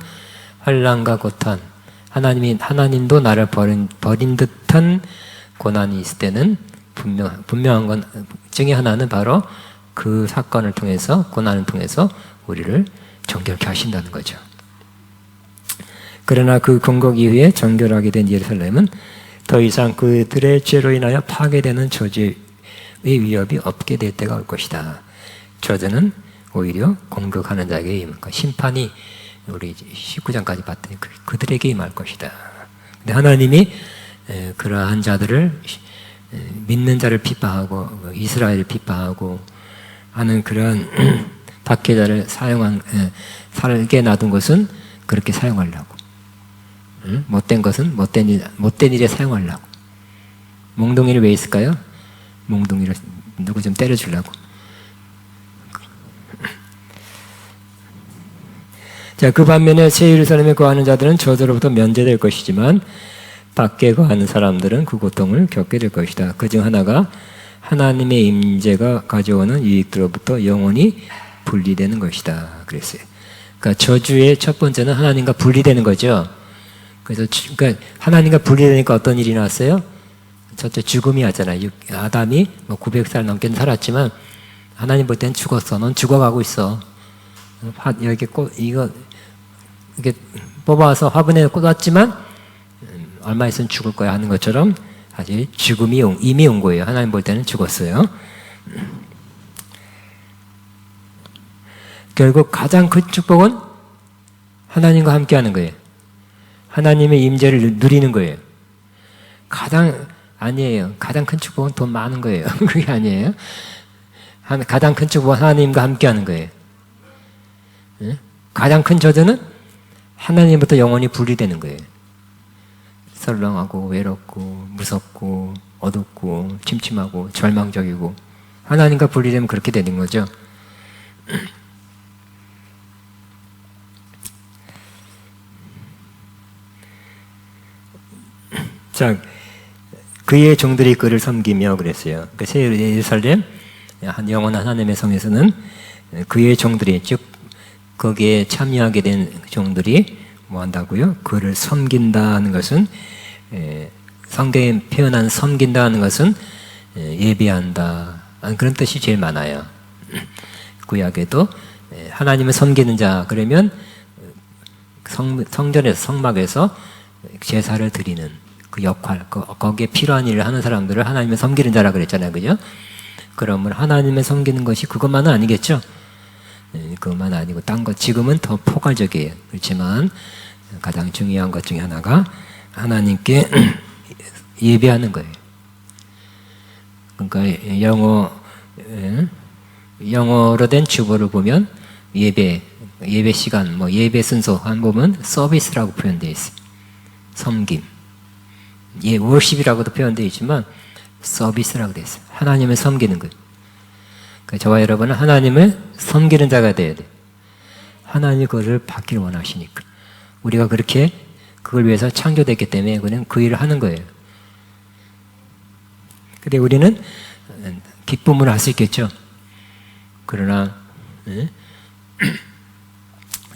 환난과 고통, 하나님도 나를 버린 듯한 고난이 있을 때는 분명한 건 중에 하나는 바로 그 사건을 통해서 고난을 통해서 우리를 정결케 하신다는 거죠. 그러나 그 건국 이후에 정결하게 된 예루살렘은 더 이상 그들의 죄로 인하여 파괴되는 저주의 위협이 없게 될 때가 올 것이다. 저주는 오히려 공격하는 자에게 임할 것이다. 심판이 우리 19장까지 봤더니 그들에게 임할 것이다. 근데 하나님이 그러한 자들을 믿는 자를 핍박하고 이스라엘을 핍박하고 하는 그런 박해자를 살게 놔둔 것은 그렇게 사용하려고. 못된 것은 못된 일에 사용하려고. 몽둥이를 왜 있을까요? 몽둥이를 누구 좀 때려주려고. 자, 그 반면에 새 예루살렘에 거하는 자들은 저주로부터 면제될 것이지만 밖에 거하는 사람들은 그 고통을 겪게 될 것이다. 그중 하나가 하나님의 임재가 가져오는 유익들로부터 영원히 분리되는 것이다. 그랬어요. 그러니까 저주의 첫 번째는 하나님과 분리되는 거죠. 그래서 그러니까 하나님과 분리되니까 어떤 일이 나왔어요? 첫째 죽음이 왔잖아요. 아담이 900살 넘게 살았지만 하나님 볼 때는 죽었어. 넌 죽어가고 있어. 여기 이렇게 뽑아서 화분에 꽂았지만 얼마 있으면 죽을 거야 하는 것처럼 사실 죽음이 이미 온 거예요. 하나님 볼 때는 죽었어요. 결국 가장 큰 축복은 하나님과 함께하는 거예요. 하나님의 임재를 누리는 거예요. 아니에요. 가장 큰 축복은 돈 많은 거예요. 그게 아니에요. 가장 큰 축복은 하나님과 함께하는 거예요. 가장 큰 저주는 하나님부터 영원히 분리되는 거예요. 설렁하고 외롭고 무섭고 어둡고 침침하고 절망적이고 하나님과 분리되면 그렇게 되는 거죠. 자, 그의 종들이 그를 섬기며 그랬어요. 그 새 예루살렘 영원한 하나님의 성에서는 그의 종들이 즉 거기에 참여하게 된 종들이 뭐 한다고요? 그를 섬긴다는 것은 성경에 표현한 섬긴다는 것은 예배한다 그런 뜻이 제일 많아요. 구약에도 하나님을 섬기는 자 그러면 성전에서 성막에서 제사를 드리는 그 역할 거기에 필요한 일을 하는 사람들을 하나님을 섬기는 자라 그랬잖아요, 그죠? 그러면 하나님을 섬기는 것이 그것만은 아니겠죠? 그것만 아니고 딴 것 지금은 더 포괄적이에요. 그렇지만 가장 중요한 것 중에 하나가 하나님께 예배하는 거예요. 그러니까 영어로 된 주보를 보면 예배 시간, 뭐 예배 순서 한 보면 서비스라고 표현되어 있어요. 섬김. worship이라고도 표현되어 있지만 서비스라고 되어 있어요. 하나님을 섬기는 거예요. 그러니까 저와 여러분은 하나님을 섬기는 자가 돼야 돼요. 하나님이 그것을 받기를 원하시니까. 우리가 그렇게 그걸 위해서 창조됐기 때문에 그냥 그 일을 하는 거예요. 근데 우리는 기쁨으로 할 수 있겠죠. 그러나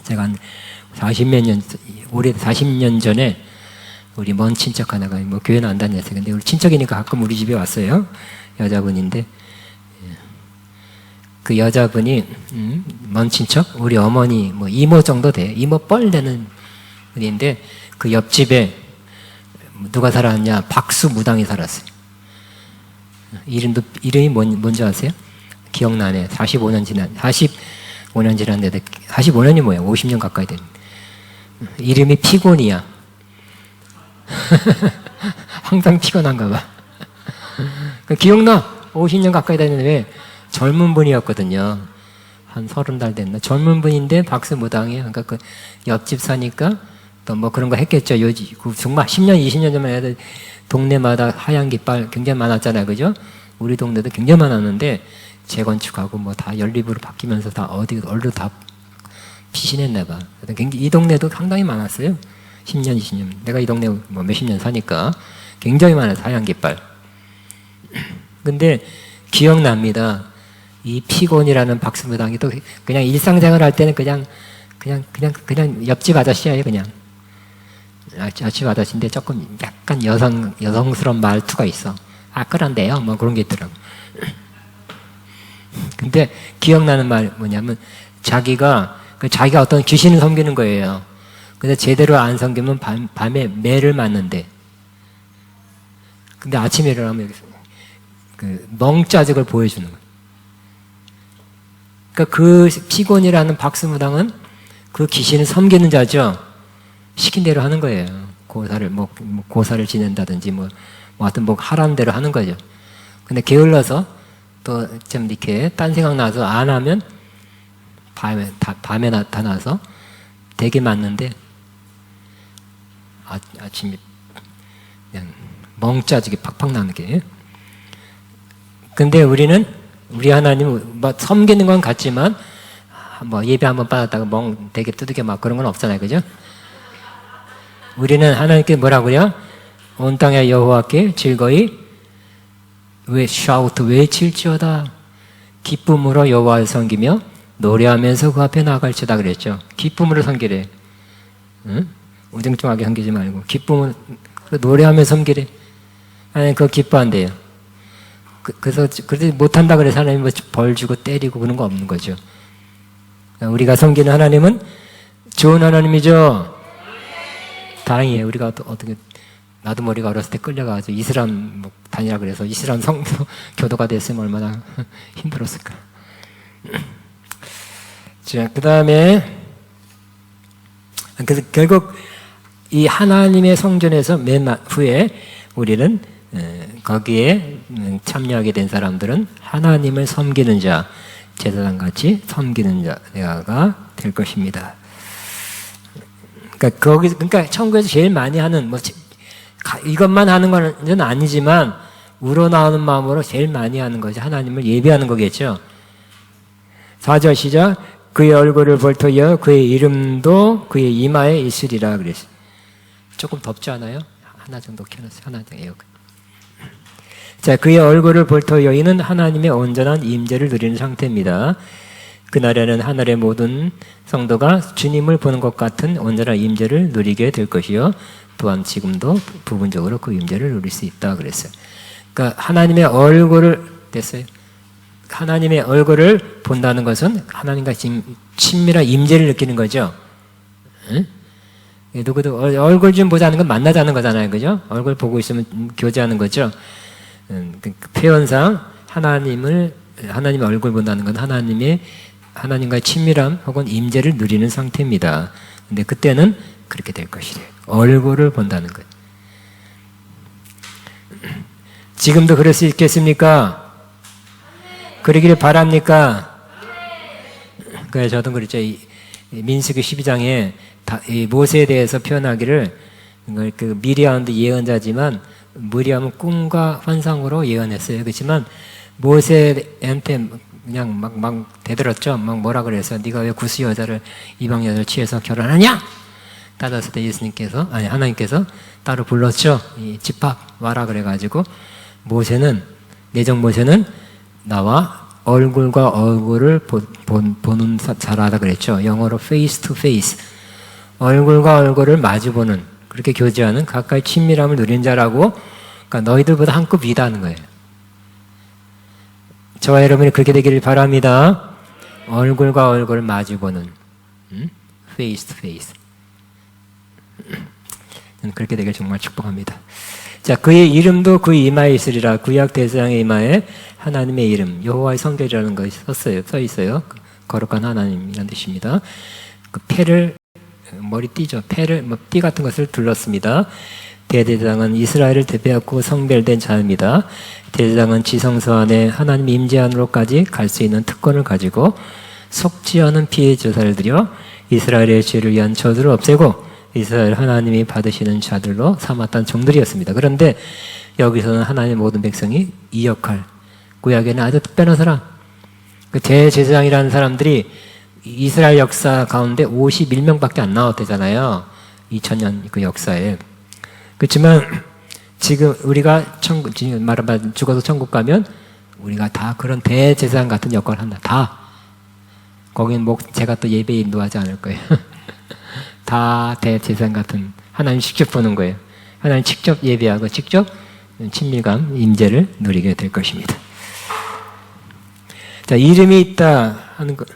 제가 한 올해 40년 전에 우리 먼 친척 하나가 뭐 교회는 안 다녔어요. 근데 우리 친척이니까 가끔 우리 집에 왔어요. 여자분인데 그 여자분이 먼 친척 우리 어머니 뭐 이모 정도 돼요. 이모 뻘 되는 분인데 그 옆집에 누가 살았냐? 박수무당이 살았어요. 이름이 뭔지 아세요? 기억나네. 45년 지났는데 45년이 뭐야? 50년 가까이 된. 이름이 피곤이야. 항상 피곤한가 봐. 기억나? 50년 가까이 됐는데 왜? 젊은 분이었거든요. 한 30달 됐나? 젊은 분인데 박수무당이에요. 그러니까 그 옆집 사니까 또 뭐 그런 거 했겠죠. 정말 10년, 20년 전만 해도 동네마다 하얀 깃발 굉장히 많았잖아요. 그죠? 우리 동네도 굉장히 많았는데 재건축하고 뭐 다 연립으로 바뀌면서 다 얼로 다 피신했나 봐. 이 동네도 상당히 많았어요. 10년, 20년. 내가 이 동네 뭐 몇십 년 사니까 굉장히 많았어요. 하얀 깃발. 근데 기억납니다. 이 피곤이라는 박수무당이 또 그냥 일상생활 할 때는 그냥 옆집 아저씨예요, 그냥. 옆집 아저씨인데 조금 약간 여성스러운 말투가 있어. 그런데요? 뭐 그런 게 있더라고. 근데 기억나는 말 뭐냐면 자기가 어떤 귀신을 섬기는 거예요. 근데 제대로 안 섬기면 밤에 매를 맞는데. 근데 아침에 일어나면 여기서 그 멍짜직을 보여주는 거예요. 그러니까 그 피곤이라는 박수무당은 그 귀신을 섬기는 자죠. 시킨 대로 하는 거예요. 고사를 지낸다든지 하여튼 하라는 대로 하는 거죠. 근데 게을러서 또 좀 이렇게 딴 생각 나서 안 하면 밤에 나타나서 되게 맞는데 아침에 그냥 멍짜지게 팍팍 나는 게. 근데 우리 하나님 섬기는 건 같지만 예배 한번 받았다가 멍 되게 두들겨 막 그런 건 없잖아요, 그죠? 우리는 하나님께 뭐라고요? 온 땅의 여호와께 즐거이 외칠지어다. 기쁨으로 여호와를 섬기며 노래하면서 그 앞에 나갈지어다 그랬죠. 기쁨으로 섬기래. 응? 우중충하게 섬기지 말고 기쁨으로 노래하면서 섬기래. 하나님 그거 기뻐한대요. 그래서 못한다 그래서 하나님 벌 주고 때리고 그런 거 없는 거죠. 우리가 섬기는 하나님은 좋은 하나님이죠. 다행이에요. 우리가 어떻게 나도 머리가 어렸을 때 끌려가지고 이슬람 다니라 그래서 이슬람 교도가 됐으면 얼마나 힘들었을까. 자, 그 다음에 결국 이 하나님의 성전에서 맨 후에 우리는 거기에 참여하게 된 사람들은 하나님을 섬기는 자, 제사장같이 섬기는 자가 될 것입니다. 그러니까 천국에서 제일 많이 하는 이것만 하는 건 아니지만 우러나오는 마음으로 제일 많이 하는 것이 하나님을 예배하는 거겠죠. 4절 시작. 그의 얼굴을 볼터이어 그의 이름도 그의 이마에 있으리라 그랬어요. 조금 덥지 않아요? 하나 정도 켜놨어요. 하나 정도 에어컨. 자, 그의 얼굴을 볼터이어 이는 하나님의 온전한 임재를 누리는 상태입니다. 그날에는 하늘의 모든 성도가 주님을 보는 것 같은 온전한 임재를 누리게 될 것이요. 또한 지금도 부분적으로 그 임재를 누릴 수 있다 그랬어요. 그러니까 하나님의 얼굴을 됐어요. 하나님의 얼굴을 본다는 것은 하나님과 친밀한 임재를 느끼는 거죠. 응? 누구도 얼굴 좀 보자는 건 만나자는 거잖아요. 그죠? 얼굴 보고 있으면 교제하는 거죠. 그 표현상 하나님의 얼굴 본다는 건 하나님과의 친밀함 혹은 임재를 누리는 상태입니다. 근데 그때는 그렇게 될 것이래요. 얼굴을 본다는 거예요. 지금도 그럴 수 있겠습니까? 그러기를 바랍니까? 그래 저도 그랬죠. 민수기 12장에 이 모세에 대해서 표현하기를 그 미리암도 예언자지만 미리암은 꿈과 환상으로 예언했어요. 그렇지만 모세한테 그냥 막 대들었죠. 막 뭐라 그래서 네가 왜 구스 여자를 이방 여자를 취해서 결혼하냐? 따라서 예수님께서 하나님께서 따로 불렀죠. 이 집합 와라 그래가지고 내정 모세는 나와 얼굴과 얼굴을 보는 자라다 그랬죠. 영어로 face to face. 얼굴과 얼굴을 마주보는 그렇게 교제하는 가까이 친밀함을 누린 자라고 그러니까 너희들보다 한 급 위다는 거예요. 저와 여러분이 그렇게 되기를 바랍니다. 얼굴과 얼굴을 마주보는 face to face. 그렇게 되길 정말 축복합니다. 자, 그의 이름도 그 이마에 있으리라. 구약 대제사장의 이마에 하나님의 이름 여호와의 성결이라는 것이 써 있어요. 거룩한 하나님이라는 뜻입니다. 그 패를 머리띠죠. 패를 띠 같은 것을 둘렀습니다. 대제사장은 이스라엘을 대표하고 성별된 자입니다. 대제사장은 지성소 안에 하나님 임재 안으로까지 갈 수 있는 특권을 가지고 속지 않은 피해 제사를 드려 이스라엘의 죄를 위한 저주를 없애고 이스라엘 하나님이 받으시는 자들로 삼았던 종들이었습니다. 그런데 여기서는 하나님의 모든 백성이 이 역할, 구약에는 아주 특별한 사람, 그 대제사장이라는 사람들이 이스라엘 역사 가운데 51명밖에 안 나왔대잖아요. 2000년 그 역사에. 그렇지만 지금 우리가 말하면 죽어서 천국 가면 우리가 다 그런 대제사장 같은 역할을 한다. 다. 거긴 제가 또 예배 인도하지 않을 거예요. 다 대제사장 같은 하나님 직접 보는 거예요. 하나님 직접 예배하고 직접 친밀감, 임재를 누리게 될 것입니다. 자, 이름이 있다 하는 것.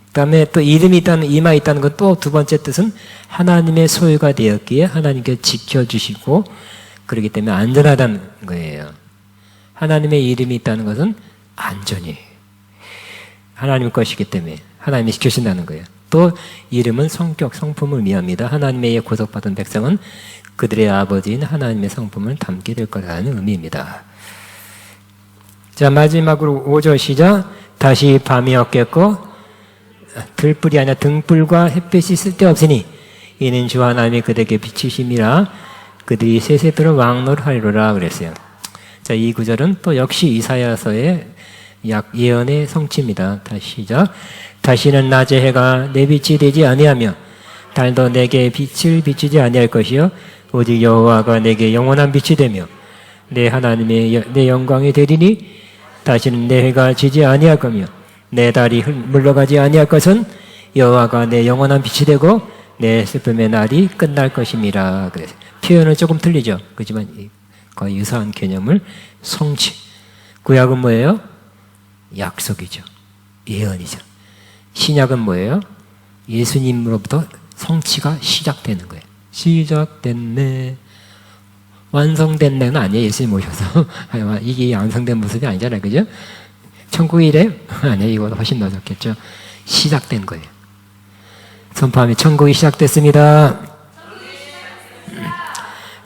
그다음에 또 이름이 있다는 이마에 있다는 것 또 두 번째 뜻은 하나님의 소유가 되었기에 하나님께 지켜주시고 그렇기 때문에 안전하다는 거예요. 하나님의 이름이 있다는 것은 안전이에요. 하나님 것이기 때문에 하나님이 지켜주신다는 거예요. 또 이름은 성격, 성품을 의미합니다. 하나님의 구속받은 백성은 그들의 아버지인 하나님의 성품을 담게 될 거라는 의미입니다. 자, 마지막으로 5절 시작. 다시 밤이 없겠고 들불이 아니라 등불과 햇빛이 쓸데없으니 이는 주 하나님이 그들에게 비치심이라 그들이 세세토록 왕노하리로라 그랬어요. 자, 이 구절은 또 역시 이사야서의 예언의 성취입니다. 다시 시작. 다시는 낮의 해가 내 빛이 되지 아니하며 달도 내게 빛을 비추지 아니할 것이요 오직 여호와가 내게 영원한 빛이 되며 내 하나님의 내 영광이 되리니 다시는 내 해가 지지 아니할 거며 내 달이 물러가지 아니할 것은 여호와가 내 영원한 빛이 되고 내 슬픔의 날이 끝날 것임이라. 그래서 표현은 조금 틀리죠. 그렇지만 거의 유사한 개념을 성취. 구약은 뭐예요? 약속이죠. 예언이죠. 신약은 뭐예요? 예수님으로부터 성취가 시작되는 거예요. 시작됐네. 완성됐네는 아니에요. 예수님 오셔서. 이게 완성된 모습이 아니잖아요. 그죠? 천국이 이래요? 아니에요. 이거보다 훨씬 늦었겠죠. 시작된 거예요. 선포하면 천국이 시작됐습니다.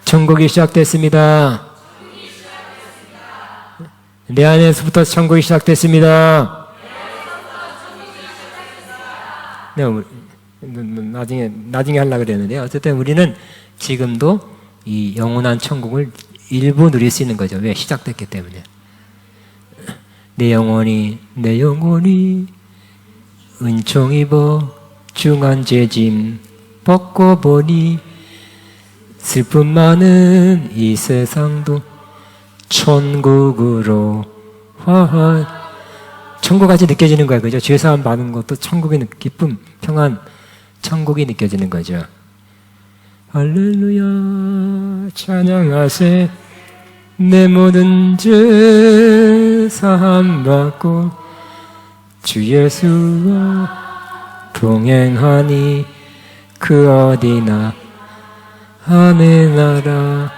천국이 시작됐습니다. 내 안에서부터 천국이 시작됐습니다. 네, 나중에 하려고 그랬는데 어쨌든 우리는 지금도 이 영원한 천국을 일부 누릴 수 있는 거죠. 왜? 시작됐기 때문에. 내 영혼이 은총 입어 중한 죄짐 벗고 보니 슬픔 많은 이 세상도 천국으로 천국같이 느껴지는 거예요. 그죠? 죄사함 받는 것도 천국의 기쁨, 평안, 천국이 느껴지는 거죠. 할렐루야 찬양하세 내 모든 죄 사함 받고 주 예수와 동행하니 그 어디나 하늘나라.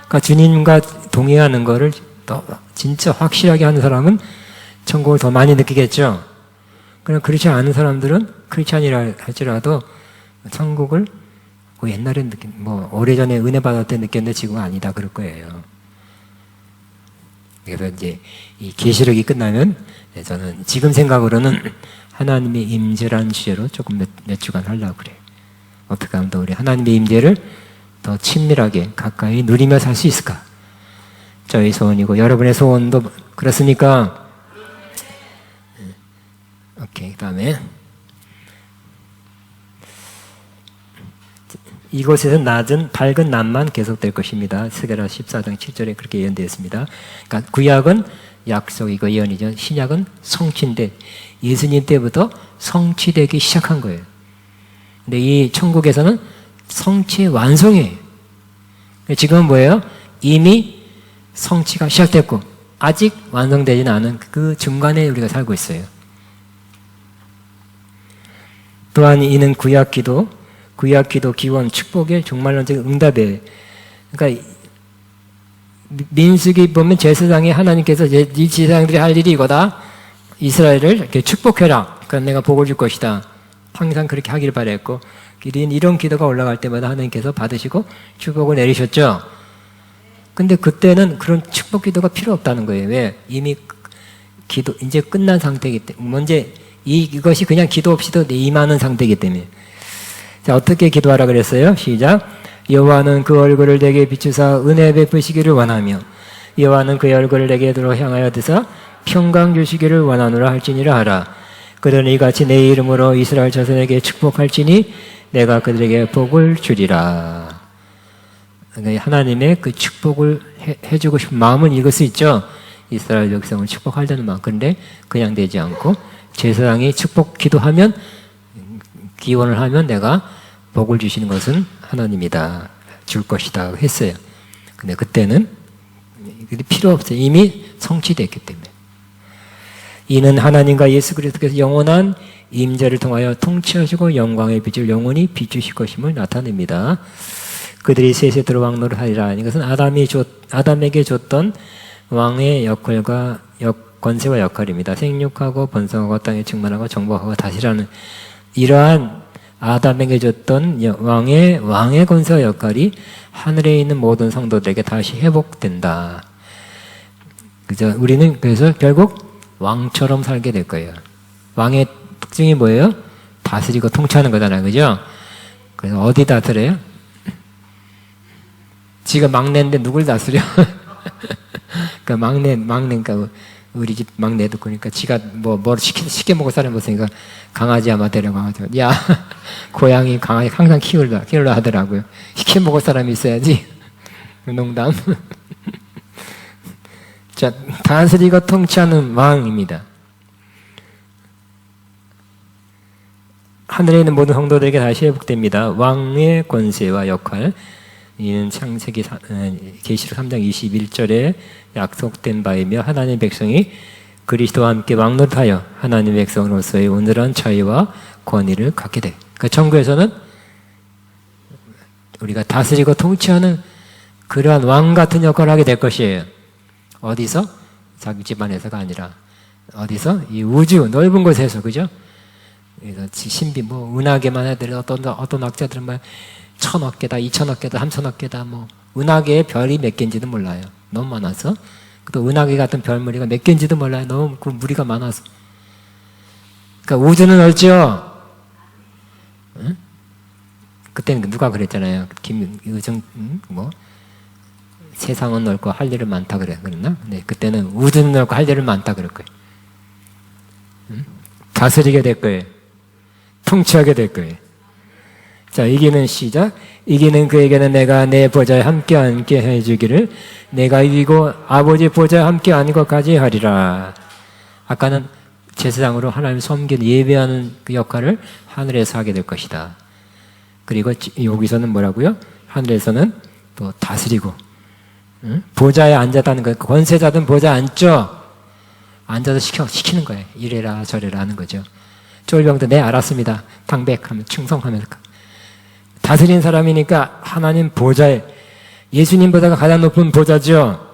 그러니까 주님과 동행하는 거를 더 진짜 확실하게 하는 사람은 천국을 더 많이 느끼겠죠. 그러나 그렇지 않은 사람들은 크리스찬이라 할지라도 천국을 옛날에 오래전에 은혜 받을 때 느꼈는데 지금은 아니다 그럴 거예요. 그래서 이제 이 계시록이 끝나면 저는 지금 생각으로는 하나님의 임재라는 주제로 조금 몇 주간 하려고 그래요. 어떻게 하면 더 우리 하나님의 임재를 더 친밀하게 가까이 누리며 살 수 있을까? 저희 소원이고 여러분의 소원도 그렇습니까? 오케이, 그 다음에 이곳에서 낮은 밝은 낮만 계속될 것입니다. 스가랴 14장 7절에 그렇게 예언되어 있습니다. 그러니까 구약은 약속이고 예언이죠. 신약은 성취인데 예수님 때부터 성취되기 시작한 거예요. 근데 이 천국에서는 성취 완성이에요. 지금은 뭐예요? 이미 성취가 시작됐고 아직 완성되지는 않은 그 중간에 우리가 살고 있어요. 또한 이는 구약기도 기원 축복의 종말론적 응답이에요. 그러니까 민수기 보면 제사장이 하나님께서 이 제사장들이 할 일이 이거다. 이스라엘을 이렇게 축복해라. 그러니까 내가 복을 줄 것이다. 항상 그렇게 하기를 바랬고 이런 기도가 올라갈 때마다 하나님께서 받으시고 축복을 내리셨죠. 근데 그때는 그런 축복 기도가 필요 없다는 거예요. 왜? 이미 기도 이제 끝난 상태이기 때문에 먼저 이것이 그냥 기도 없이도 임하는 상태이기 때문에. 자, 어떻게 기도하라 그랬어요? 시작. 여호와는 그 얼굴을 내게 비추사 은혜 베푸시기를 원하며 여호와는 그 얼굴을 내게로 향하여 드사 평강 주시기를 원하노라 할지니라 하라. 그들은 이같이 내 이름으로 이스라엘 자손에게 축복할지니 내가 그들에게 복을 주리라. 그러니까 하나님의 그 축복을 해주고 싶은 마음은 이걸 수 있죠. 이스라엘 백성을 축복하려는 마음. 그런데 그냥 되지 않고 제사장이 축복 기도하면 기원을 하면 내가 복을 주시는 것은 하나님이다. 줄 것이다 했어요. 근데 그때는 필요 없어요. 이미 성취됐기 때문에. 이는 하나님과 예수 그리스도께서 영원한 임재를 통하여 통치하시고 영광의 빛을 영원히 비추실 것임을 나타냅니다. 그들이 세세토록 왕노를 하리라. 이것은 아담에게 줬던 왕의 역할과 권세와 역할입니다. 생육하고 번성하고 땅에 충만하고 정복하고 다스리라는 이러한 아담에게 줬던 왕의 권세와 역할이 하늘에 있는 모든 성도들에게 다시 회복된다. 그죠? 우리는 그래서 결국 왕처럼 살게 될 거예요. 왕의 특징이 뭐예요? 다스리고 통치하는 거잖아요. 그죠? 그래서 어디 다스려요? 지가 막내인데 누굴 다스려? 그러니까 막내니까 우리 집 막내도 그러니까 지가 뭘 시켜 먹을 사람이 없으니까 강아지 아마 데려가가지고 야 고양이 강아지 항상 키우려 하더라고요. 시켜 먹을 사람이 있어야지. 농담. 자, 다스리고 통치하는 왕입니다. 하늘에 있는 모든 성도들에게 다시 회복됩니다. 왕의 권세와 역할. 이는 창세기 계시록 3장 21절에 약속된 바이며 하나님의 백성이 그리스도와 함께 왕노릇하여 하나님의 백성으로서의 온전한 자유와 권위를 갖게 돼. 그러니까 천국에서는 우리가 다스리고 통치하는 그러한 왕 같은 역할을 하게 될 것이에요. 어디서? 자기 집안에서가 아니라 어디서? 이 우주 넓은 곳에서. 그죠? 그래서 신비 은하계만 해도 어떤 학자들은 1000억 개다, 2000억 개다, 3000억 개다, 은하계의 별이 몇 개인지도 몰라요. 너무 많아서. 또 은하계 같은 별무리가 몇 개인지도 몰라요. 너무 그 무리가 많아서. 그러니까 우주는 넓죠? 응? 그때는 누가 그랬잖아요. 세상은 넓고 할 일은 많다 그랬나? 네, 그때는 우주는 넓고 할 일은 많다 그럴 거예요. 응? 다스리게 될 거예요. 통치하게 될 거예요. 자, 이기는 시작. 이기는 그에게는 내가 내 보좌에 함께 앉게 해주기를 내가 이기고 아버지 보좌에 함께 앉고까지 하리라. 아까는 제사장으로 하나님 섬기는 예배하는 그 역할을 하늘에서 하게 될 것이다. 그리고 여기서는 뭐라고요? 하늘에서는 또 다스리고, 응? 보좌에 앉았다는 거, 권세자든 보좌에 앉죠. 앉아서 시키는 거예요. 이래라 저래라 하는 거죠. 쫄병도 네 알았습니다. 당백하면 충성하면서 다스리는 사람이니까 하나님 보좌에, 예수님보다가 가장 높은 보좌죠.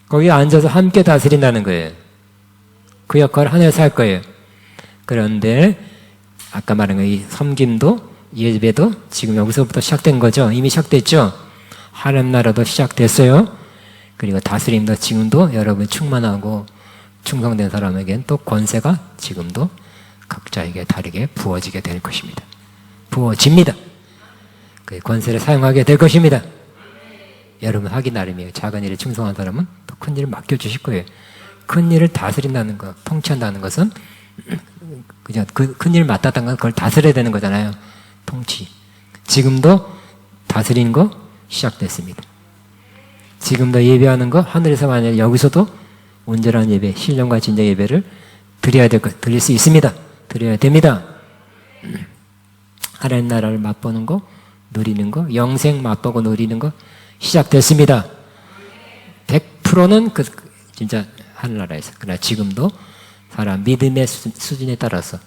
거기에 앉아서 함께 다스린다는 거예요. 그 역할을 하늘에서 할 거예요. 그런데 아까 말한 이 섬김도 예배도 지금 여기서부터 시작된 거죠. 이미 시작됐죠. 하나님 나라도 시작됐어요. 그리고 다스림도 지금도 여러분 충만하고 충성된 사람에겐 또 권세가 지금도 각자에게 다르게 부어지게 될 것입니다. 부어집니다. 그 권세를 사용하게 될 것입니다. 여러분 하기 나름이에요. 작은 일에 충성한 사람은 또 큰 일을 맡겨주실 거예요. 큰 일을 다스린다는 것, 통치한다는 것은 그냥 그 큰 일을 맡았다는 건 그걸 다스려야 되는 거잖아요. 통치. 지금도 다스리는 거 시작됐습니다. 지금도 예배하는 거 하늘에서 만약 여기서도 온전한 예배, 신령과 진정 예배를 드릴 수 있습니다. 드려야 됩니다. 하나님 나라를 맛보는 거, 누리는 거, 영생 맛보고 누리는 거 시작됐습니다. 100%는 진짜 하늘나라에서. 그러나 지금도 사람 믿음의 수준에 따라서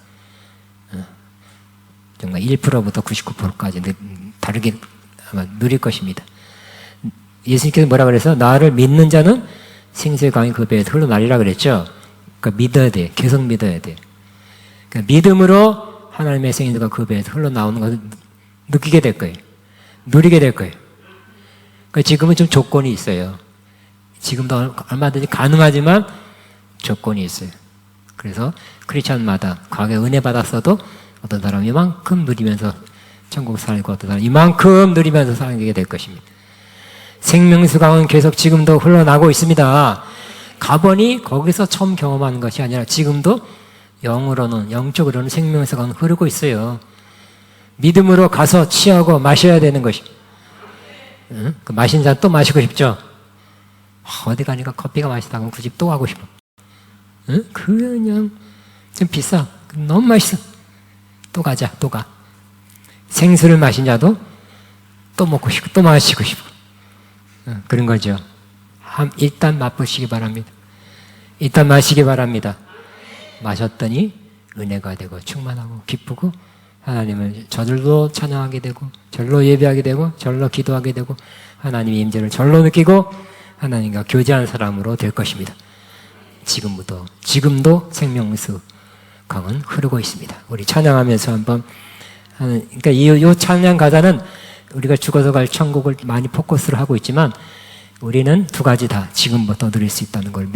정말 1%부터 99%까지 다르게 아마 누릴 것입니다. 예수님께서 뭐라 그래서 나를 믿는 자는 생수의 강이 그 배에서 흘러나리라 그랬죠. 그러니까 믿어야 돼. 계속 믿어야 돼. 그러니까 믿음으로 하나님의 생수가 그 배에서 흘러나오는 것을 느끼게 될 거예요. 누리게 될 거예요. 그러니까 지금은 좀 조건이 있어요. 지금도 얼마든지 가능하지만 조건이 있어요. 그래서 크리스찬마다 과거에 은혜 받았어도 어떤 사람은 이만큼 누리면서 천국 살고 어떤 사람은 이만큼 누리면서 살게 될 것입니다. 생명수 강은 계속 지금도 흘러나고 있습니다. 가보니 거기서 처음 경험하는 것이 아니라 지금도 영적으로는 생명수 강은 흐르고 있어요. 믿음으로 가서 취하고 마셔야 되는 것입니다. 응? 그 마신 잔 또 마시고 싶죠? 어디 가니까 커피가 맛있다 그러면 그 집 또 가고 싶어. 응? 그냥 좀 비싸. 너무 맛있어. 또 가자, 또 가. 생수를 마신 자도 또 먹고 싶고 또 마시고 싶어. 응, 그런 거죠. 일단 맛보시기 바랍니다. 일단 마시기 바랍니다. 마셨더니 은혜가 되고 충만하고 기쁘고 하나님을 저절로 찬양하게 되고 절로 예배하게 되고 절로 기도하게 되고 하나님의 임재를 절로 느끼고 하나님과 교제한 사람으로 될 것입니다. 지금도 생명수 강은 흐르고 있습니다. 우리 찬양하면서 한번 그러니까 이 찬양 가사는 우리가 죽어서 갈 천국을 많이 포커스를 하고 있지만 우리는 두 가지 다 지금부터 누릴 수 있다는 걸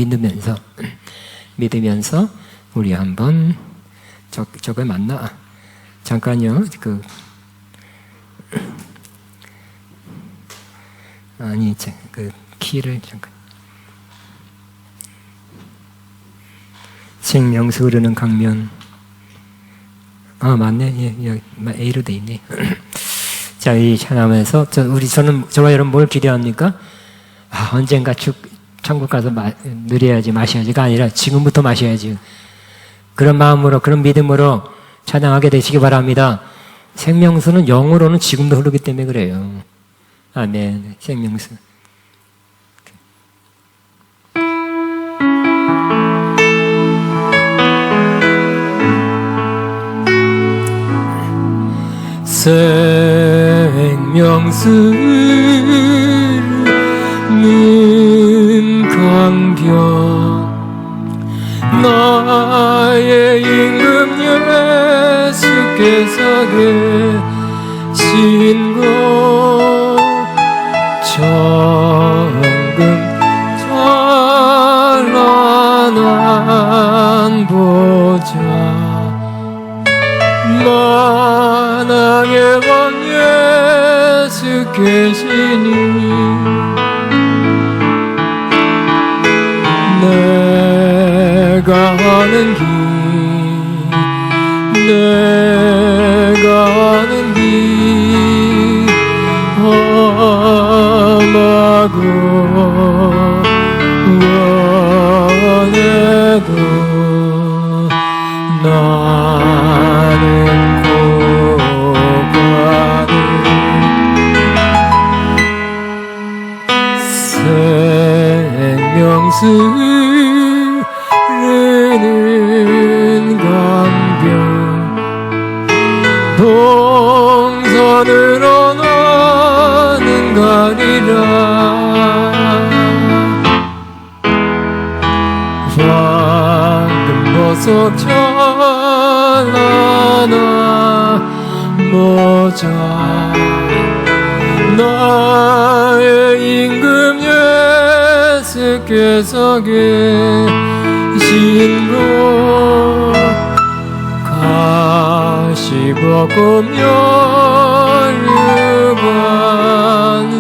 믿으면서 우리 한번 저거 맞나? 잠깐요. 그 키를 잠깐. 생명수 흐르는 강면. 아 맞네. 예, A로 돼 있네. 자, 이 찬양하면서 저와 여러분 뭘 기대합니까? 언젠가 천국 가서 누려야지 마셔야지가 아니라 지금부터 마셔야지. 그런 마음으로 그런 믿음으로 찬양하게 되시기 바랍니다. 생명수는 영으로는 지금도 흐르기 때문에 그래요. 아멘. 생명수. 생명수는 강변 나의 임금 예수께서 계신 곳 정금 찬란한 보좌 만왕의 왕 예수 계시니 내가 아는 길 험하고 원해도 생명수 흐르는 강변 동산으로 나는 가리라. 황금보석 찬란한 모자 나의 임금 예수께서 계신 곳 가시벗고 멸류관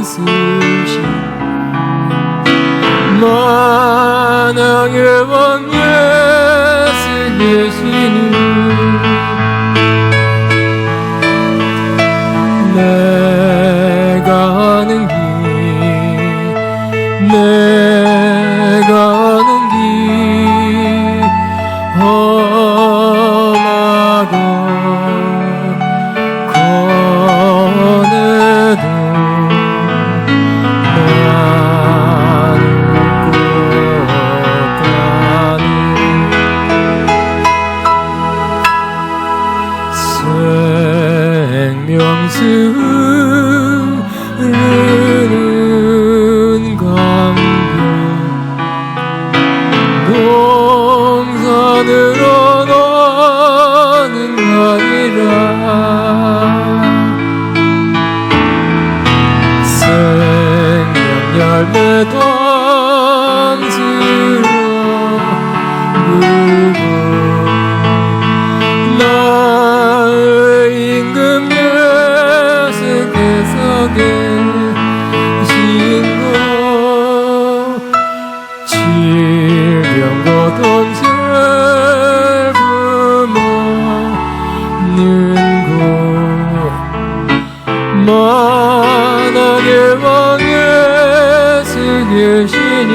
쓰신 만왕의 왕 예수 계시니 내가 아는 길 내가 아는 길 험하고 고뇌도 나는 꼭 가는 생명수 흐르는 강변 동산으로 나는 가리라. 생명 열매 던지러 울고 나의 임금 예수께서 계신 곳 질병 고통 슬픔 없는 곳 만왕의 왕 예수 계시니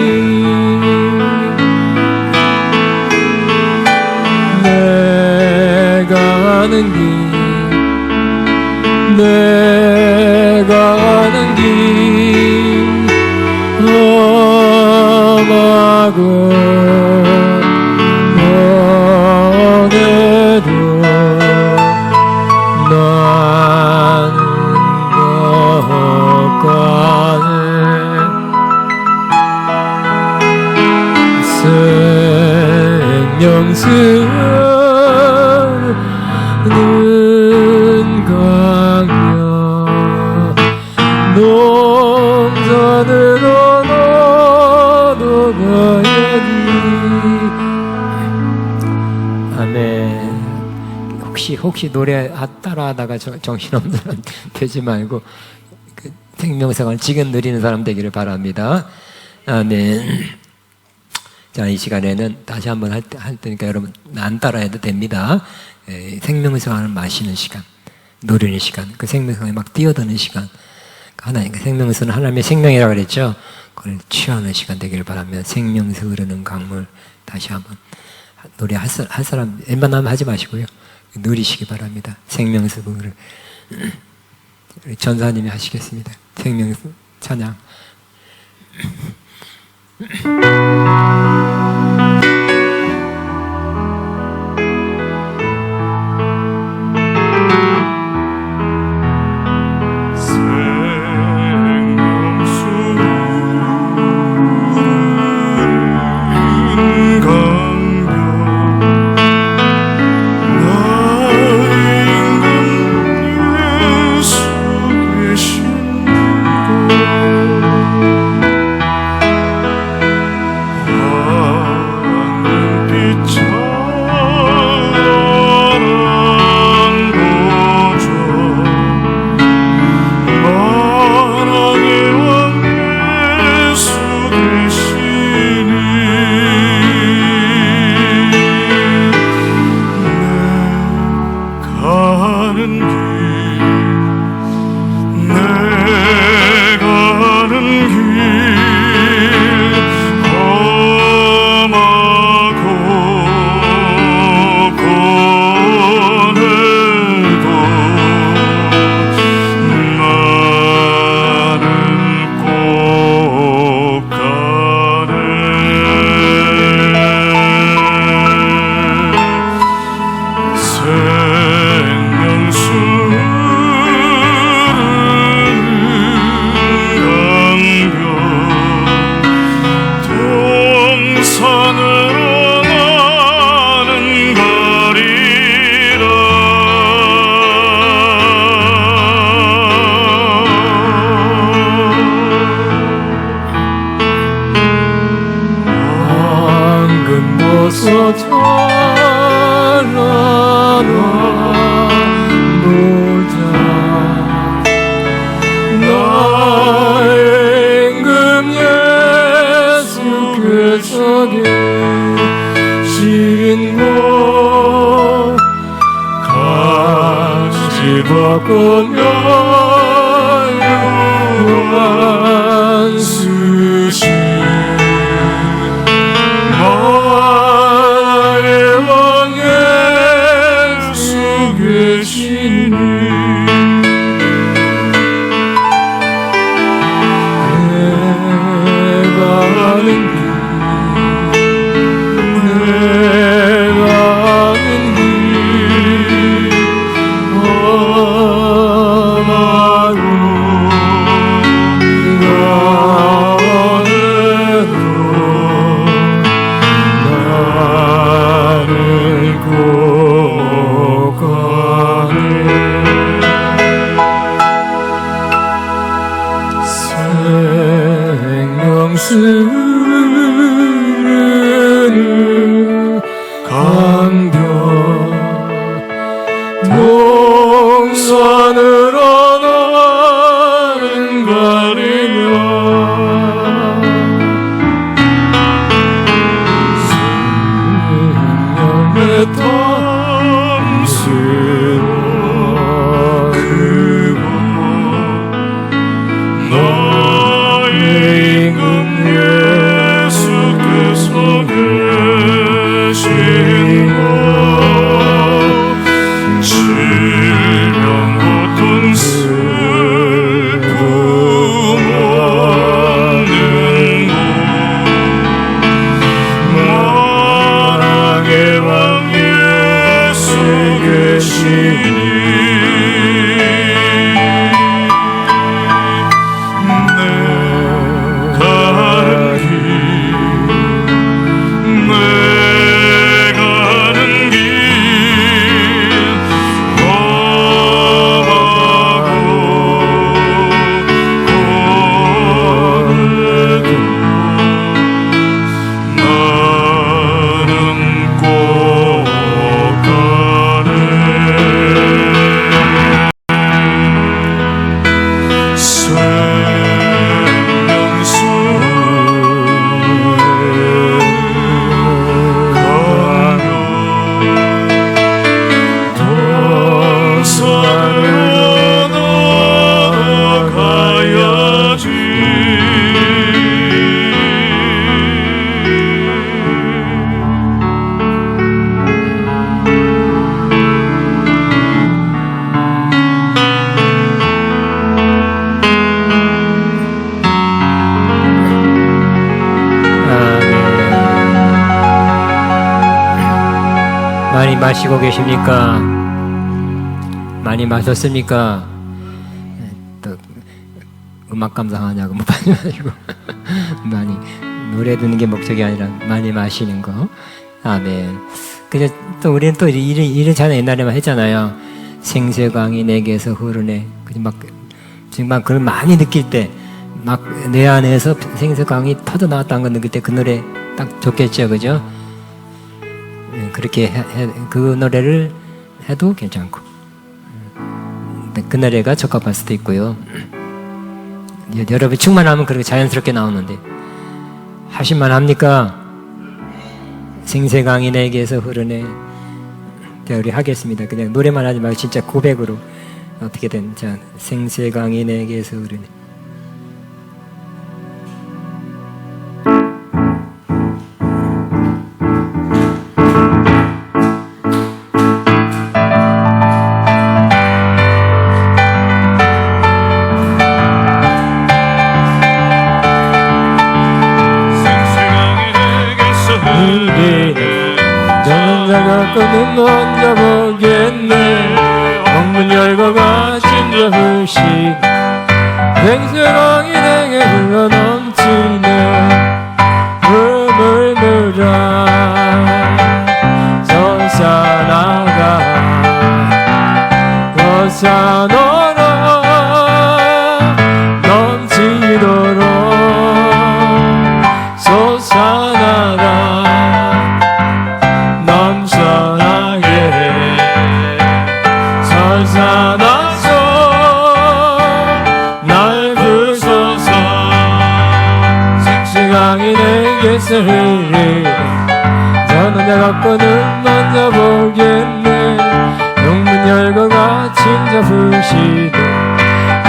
내가 아는 길 내가 아는 길 험하고 고뇌도 나는 것가는 생명수 흐르는 강변 동산으로 나도 가야지. 아멘. 혹시 노래 따라하다가 정신없는 사람 되지 말고 그 생명상을 지금 누리는 사람 되기를 바랍니다. 아멘. 자, 이 시간에는 다시 한번 할 테니까 여러분 안 따라해도 됩니다. 생명상을 마시는 시간, 누리는 시간, 그 생명상에 막 뛰어드는 시간, 하나님, 그 생명수는 하나님의 생명이라고 그랬죠. 그걸 취하는 시간 되기를 바라며 생명수 흐르는 강물 다시 한번 노래 할 사람 웬만하면 하지 마시고요. 누리시기 바랍니다. 생명수 흐르는 우리 전사님이 하시겠습니다. 생명수 찬양. 주께서 자라나보자. 나의 임금 예수께서 계신 곳 가시 벚꽃 멸류관 수시 나의 왕 예수 계시니 내가 아는 길 험하고 가와도 나를 꼭 가네. 생명수는 강변 동산으로 나는 가리며 생명의 탐스러 그곳 나의 임금 예수께서 계신 곳 질병 고통 슬픔 없는 곳 만왕의 왕 예수 계시니 많이 마시고 계십니까? 많이 마셨습니까? 또 음악 감상하냐고 뭐 마시고 많이 노래 듣는 게 목적이 아니라 많이 마시는 거. 아멘. 근데 또 우리는 또 이렇잖아요. 옛날에만 했잖아요. 생수강이 내게서 흐르네. 막 정말 그걸 많이 느낄 때, 막 내 안에서 생수강이 터져 나왔다는 걸 느낄 때 그 노래 딱 좋겠죠, 그죠? 그렇게 그 노래를 해도 괜찮고, 그 노래가 적합할 수도 있고요. 여러분 충만하면 그렇게 자연스럽게 나오는데, 하실만 합니까? 생수강이 내게서 흐르네. 자, 우리 하겠습니다. 그냥 노래만 하지 말고 진짜 고백으로 어떻게든. 자, 생수강이 내게서 흐르네. 저는 먼저 보겠네. 문 열고 가진 저 후식 생수강이 내게 흘러 넘치네. 물 물어 솟아나가 솟아너러 넘치도록 솟아나라. 생수강이 내게서 흘리 저는 내가 꺼는 먼저 보겠네 영문 열고 가칭 잡으시네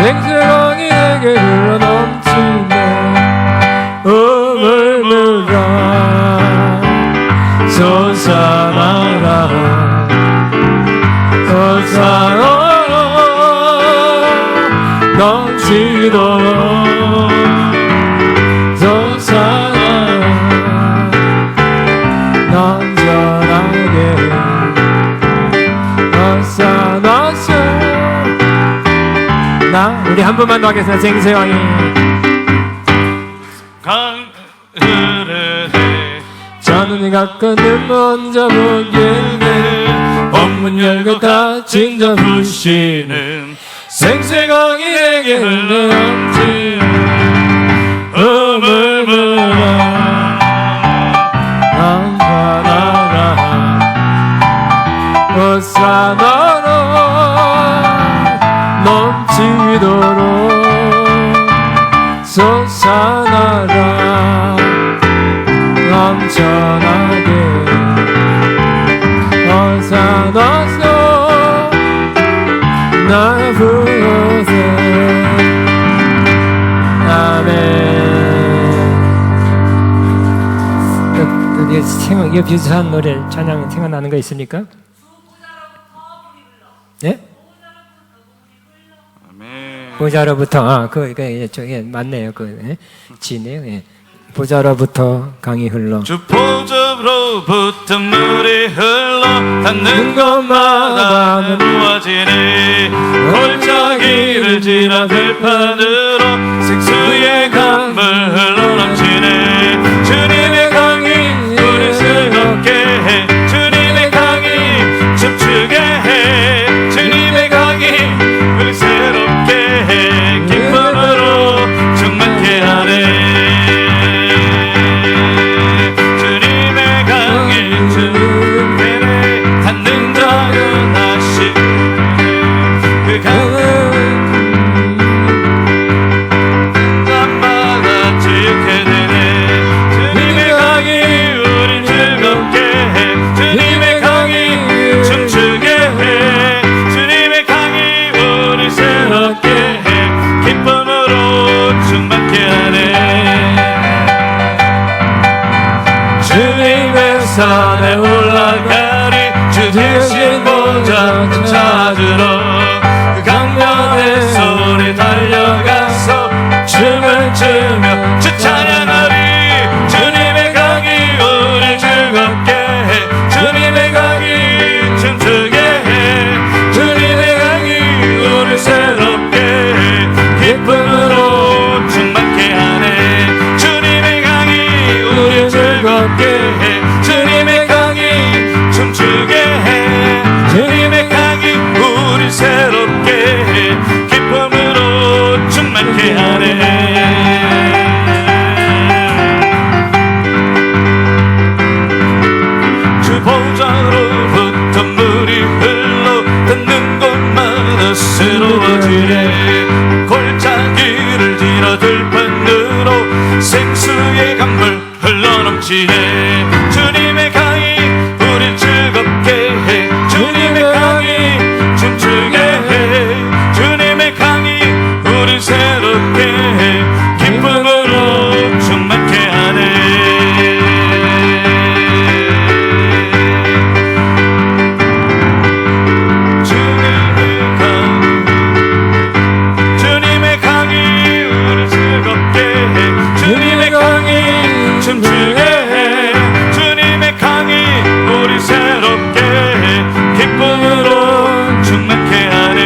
생수강이 내게 흘러 넘치네 머물러라 솟아나라 솟아나라 넘치도록 솟아나라 넘쳐나게 솟아나서 나 우리 한 번만 더 하겠습니다. 생수강이 강 흐르네 저는 네가 끄는 먼저 보겠네 법문 열고 가칭 잡으시는 생수강이 내게 흘러넘치네 머물러라 한바다라 솟아나라 넘치도록 솟아나라 넘쳐나게 솟아나서 날 부르세 아멘. 이거 비슷한 노래 찬양 생각나는 거 있습니까? 예? 아멘 보자로부터 저게 맞네요. 지네요. 예. 보자로부터 강이 흘러 주 보좌로부터 물이 흘러 닿는 곳마다 모아지네 골짜기를 지나 들판으로 생수의 강물 흘러넘치네 주님의 강이 우리 즐겁게 해 주님의 강이 춤추게 해 주님의 강이 우리 새롭게 해 기쁨으로 충만케 하네 산에 올라가리 주 대신 보좌 찾으러 그 강변에서 우리 달려가서 춤을 추며 주 찬양하리 주님의 강이 우리 즐겁게 해 주님의 강이 춤추게 해 주님의 강이 우리 새롭게 해 기쁨으로 충만케 하네 주님의 강이 우리 즐겁게 해 주님의 강이 춤추게 해 주님의 강이 우리 새롭게 해 기쁨으로 충만케 하네 주 보좌로부터 물이 흘러 닿는 곳마다 새로워지네 골짜기를 지나 들판으로 생수의 강물 흘러넘치네 주님의 강이 우리 즐겁게 해 주님의 강이 춤추게 해 주님의 강이 우리 새롭게 해 기쁨으로 충만케 하네 주님의 강이 우리 즐겁게 해 주님의 강이 춤추게 해 주님의 강이 우리 새롭게 해 기쁨으로 충만케 하네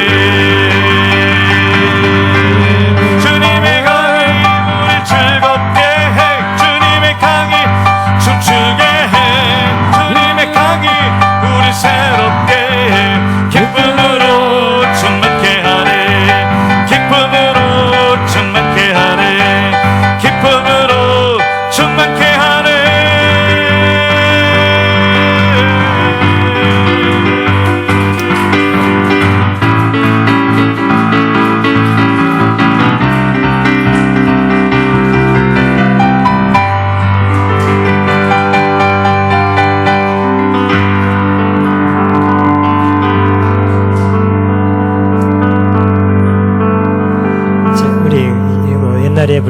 주님의 강이 우리 즐겁게 해 주님의 강이 춤추게 해 주님의 강이 우리 새롭게 해 기쁨으로 충만케 하네 기쁨으로 충만케 하네 기쁨으로 충만케 하네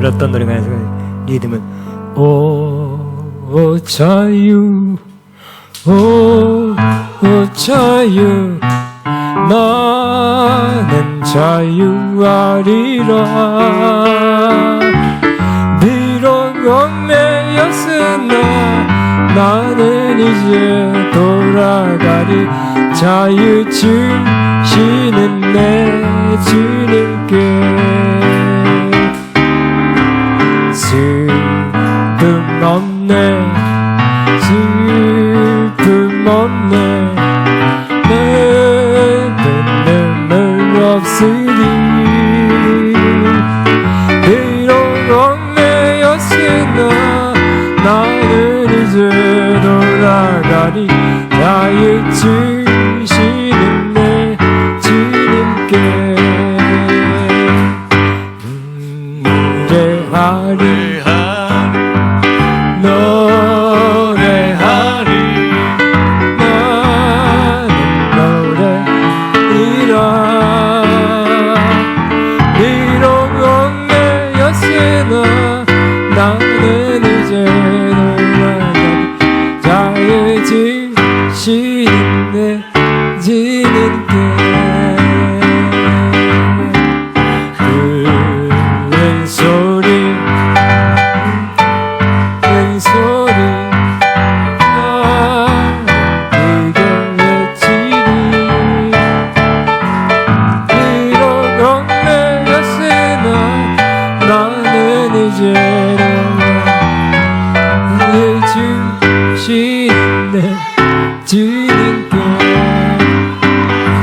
불렀던 노래가 있어요. 리듬은 오 자유 오 자유 나는 자유하리라 비록 얽매였으나 나는 이제 돌아가리 자유 주시는 내 주님께 슬픔 없네 슬픔 없네 내겐 눈물 없으리 비록 얽매였으나 나는 이제 돌아가리 자유 주시는 내 주님께 노래하리 노래하리 나는 노래이라 비록 얽매였으나 나는 이제 돌아가리 자유 주시는 내 주님께 큰 소리 큰 소리 크게 외치리 비록 얽매였으나 나는 이제 주시는 내 주님께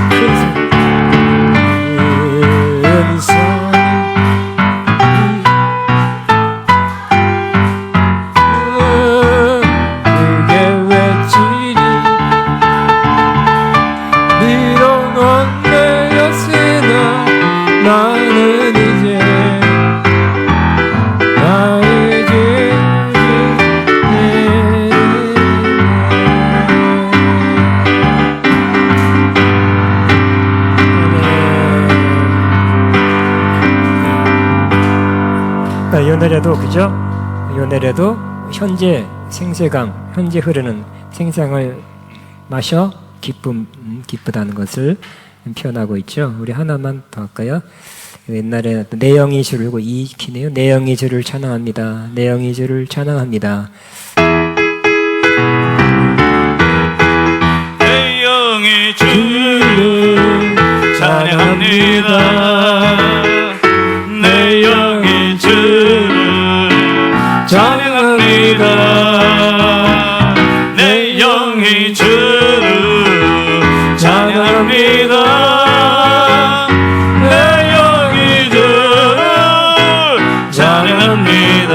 큰 소리 크게 외치리 비록 얽매였으나 나는 이제 나의 이 노래도 그죠? 이 노래도 현재 생세강, 현재 흐르는 생생을 마셔 기쁘다는 것을 표현하고 있죠. 우리 하나만 더 할까요? 옛날에 내 영이 주를 고 이 키네요. 내 영이 주를 찬양합니다. 내 영이 주를 찬양합니다. 내 영이 주를 찬양합니다. 내 영이 주를 찬양합니다. 내 영이 주를 찬양합니다. 내 영이 주를 찬양합니다.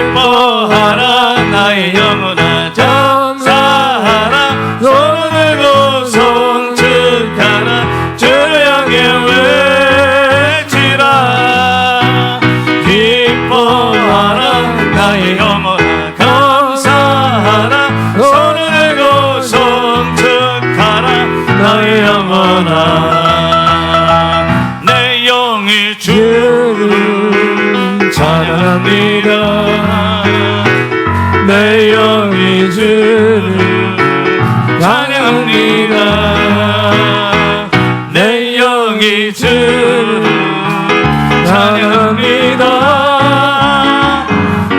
기뻐하라 나의 영혼아 감사하라 손을 들고 송축하라 주를 향해 외치라 기뻐하라 나의 영혼아 감사하라 손을 들고 송축하라 나의 영혼아 내 영이 주를 찬양합니다. 내 영이 주를 찬양합니다. 내 영이 주를 찬양합니다.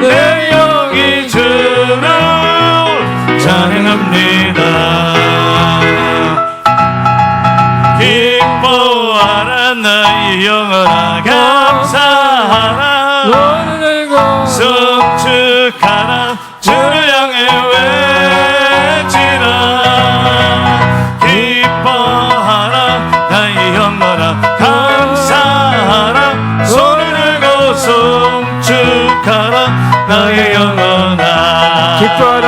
내 영이 주를 찬양합니다. 기뻐하라 나의 영혼아 감사하라 성축하라 주를 향해 외치라 기뻐하라 나의 영혼아 감사하라 손을 들고 송축하라 나의 영혼아 기뻐하라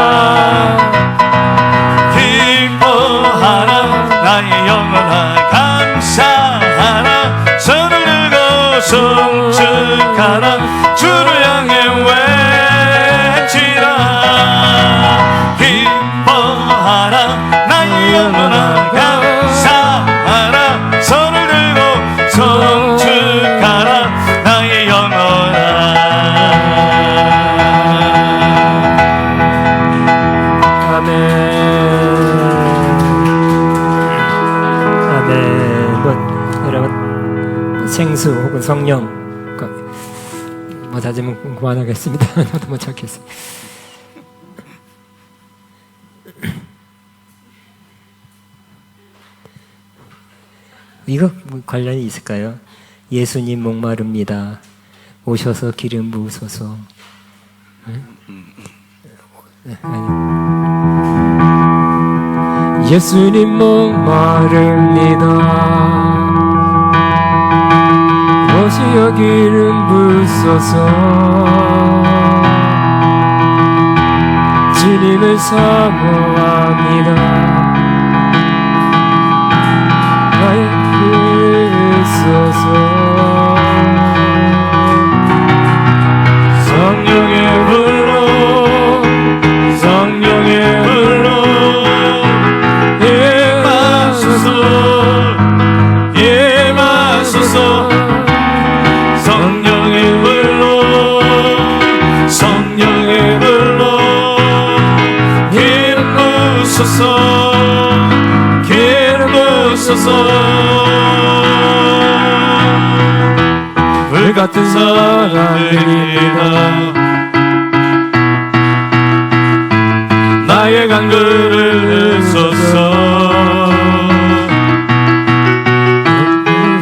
기뻐하라 나의 영혼아 감사하라 손을 들고 송축하라 주를 향해 외치라 기뻐하라 나의 영혼아 감사하라 손을 들고 송축하라 혹은 성령 뭐 찾으면 그만하겠습니다. 저도 못 찾겠어요. 이거 관련이 있을까요? 예수님 목마릅니다. 오셔서 기름 부으소서. 예수님 목마릅니다. 오시어 기름 부으소서. 주님을 사모합니다. 나의 부으소서. 성령의 불로 성령의 불로 임하소서 임하소서 성령의 불로 성령의 불로 기름 부으소서 기름 부으소서 불같은 사랑입니다. 나의 간구를 듣소서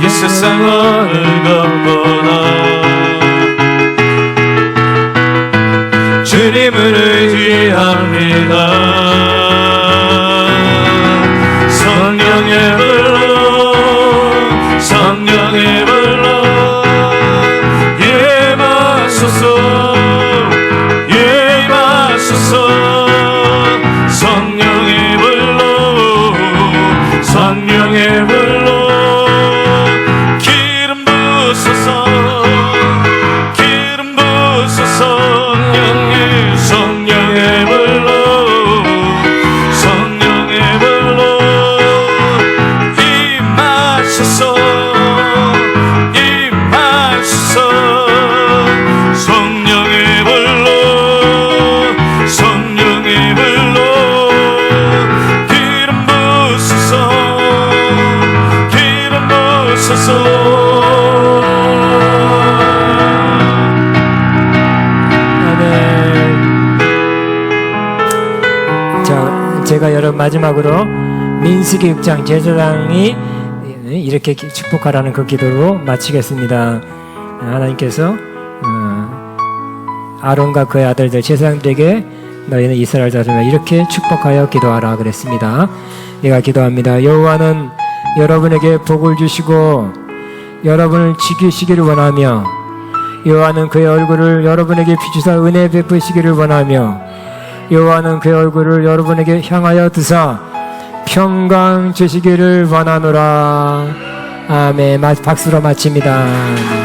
이 세상 어느 것보다 주님을 의지합니다. 성령의 불로 성령의 불로 임하소서 성령의 불로 성령의 불로 기름 부으소서 기름 부으소서 성령의 불로 성령의 불로 임하소서 임하소서 성령의 불로 성령의 불로 기름 부으소서 기름 부으소서 자, 제가 여러분 마지막으로 민수기 6장 제사장이 이렇게 축복하라는 그 기도로 마치겠습니다. 하나님께서 아론과 그의 아들들 제사장들에게 너희는 이스라엘 자손을 이렇게 축복하여 기도하라 그랬습니다. 내가 기도합니다. 여호와는 여러분에게 복을 주시고 여러분을 지키시기를 원하며 여호와는 그의 얼굴을 여러분에게 비추사 은혜 베푸시기를 원하며 여호와는 그의 얼굴을 여러분에게 향하여 드사 평강 주시기를 원하노라. 아멘. 박수로 마칩니다.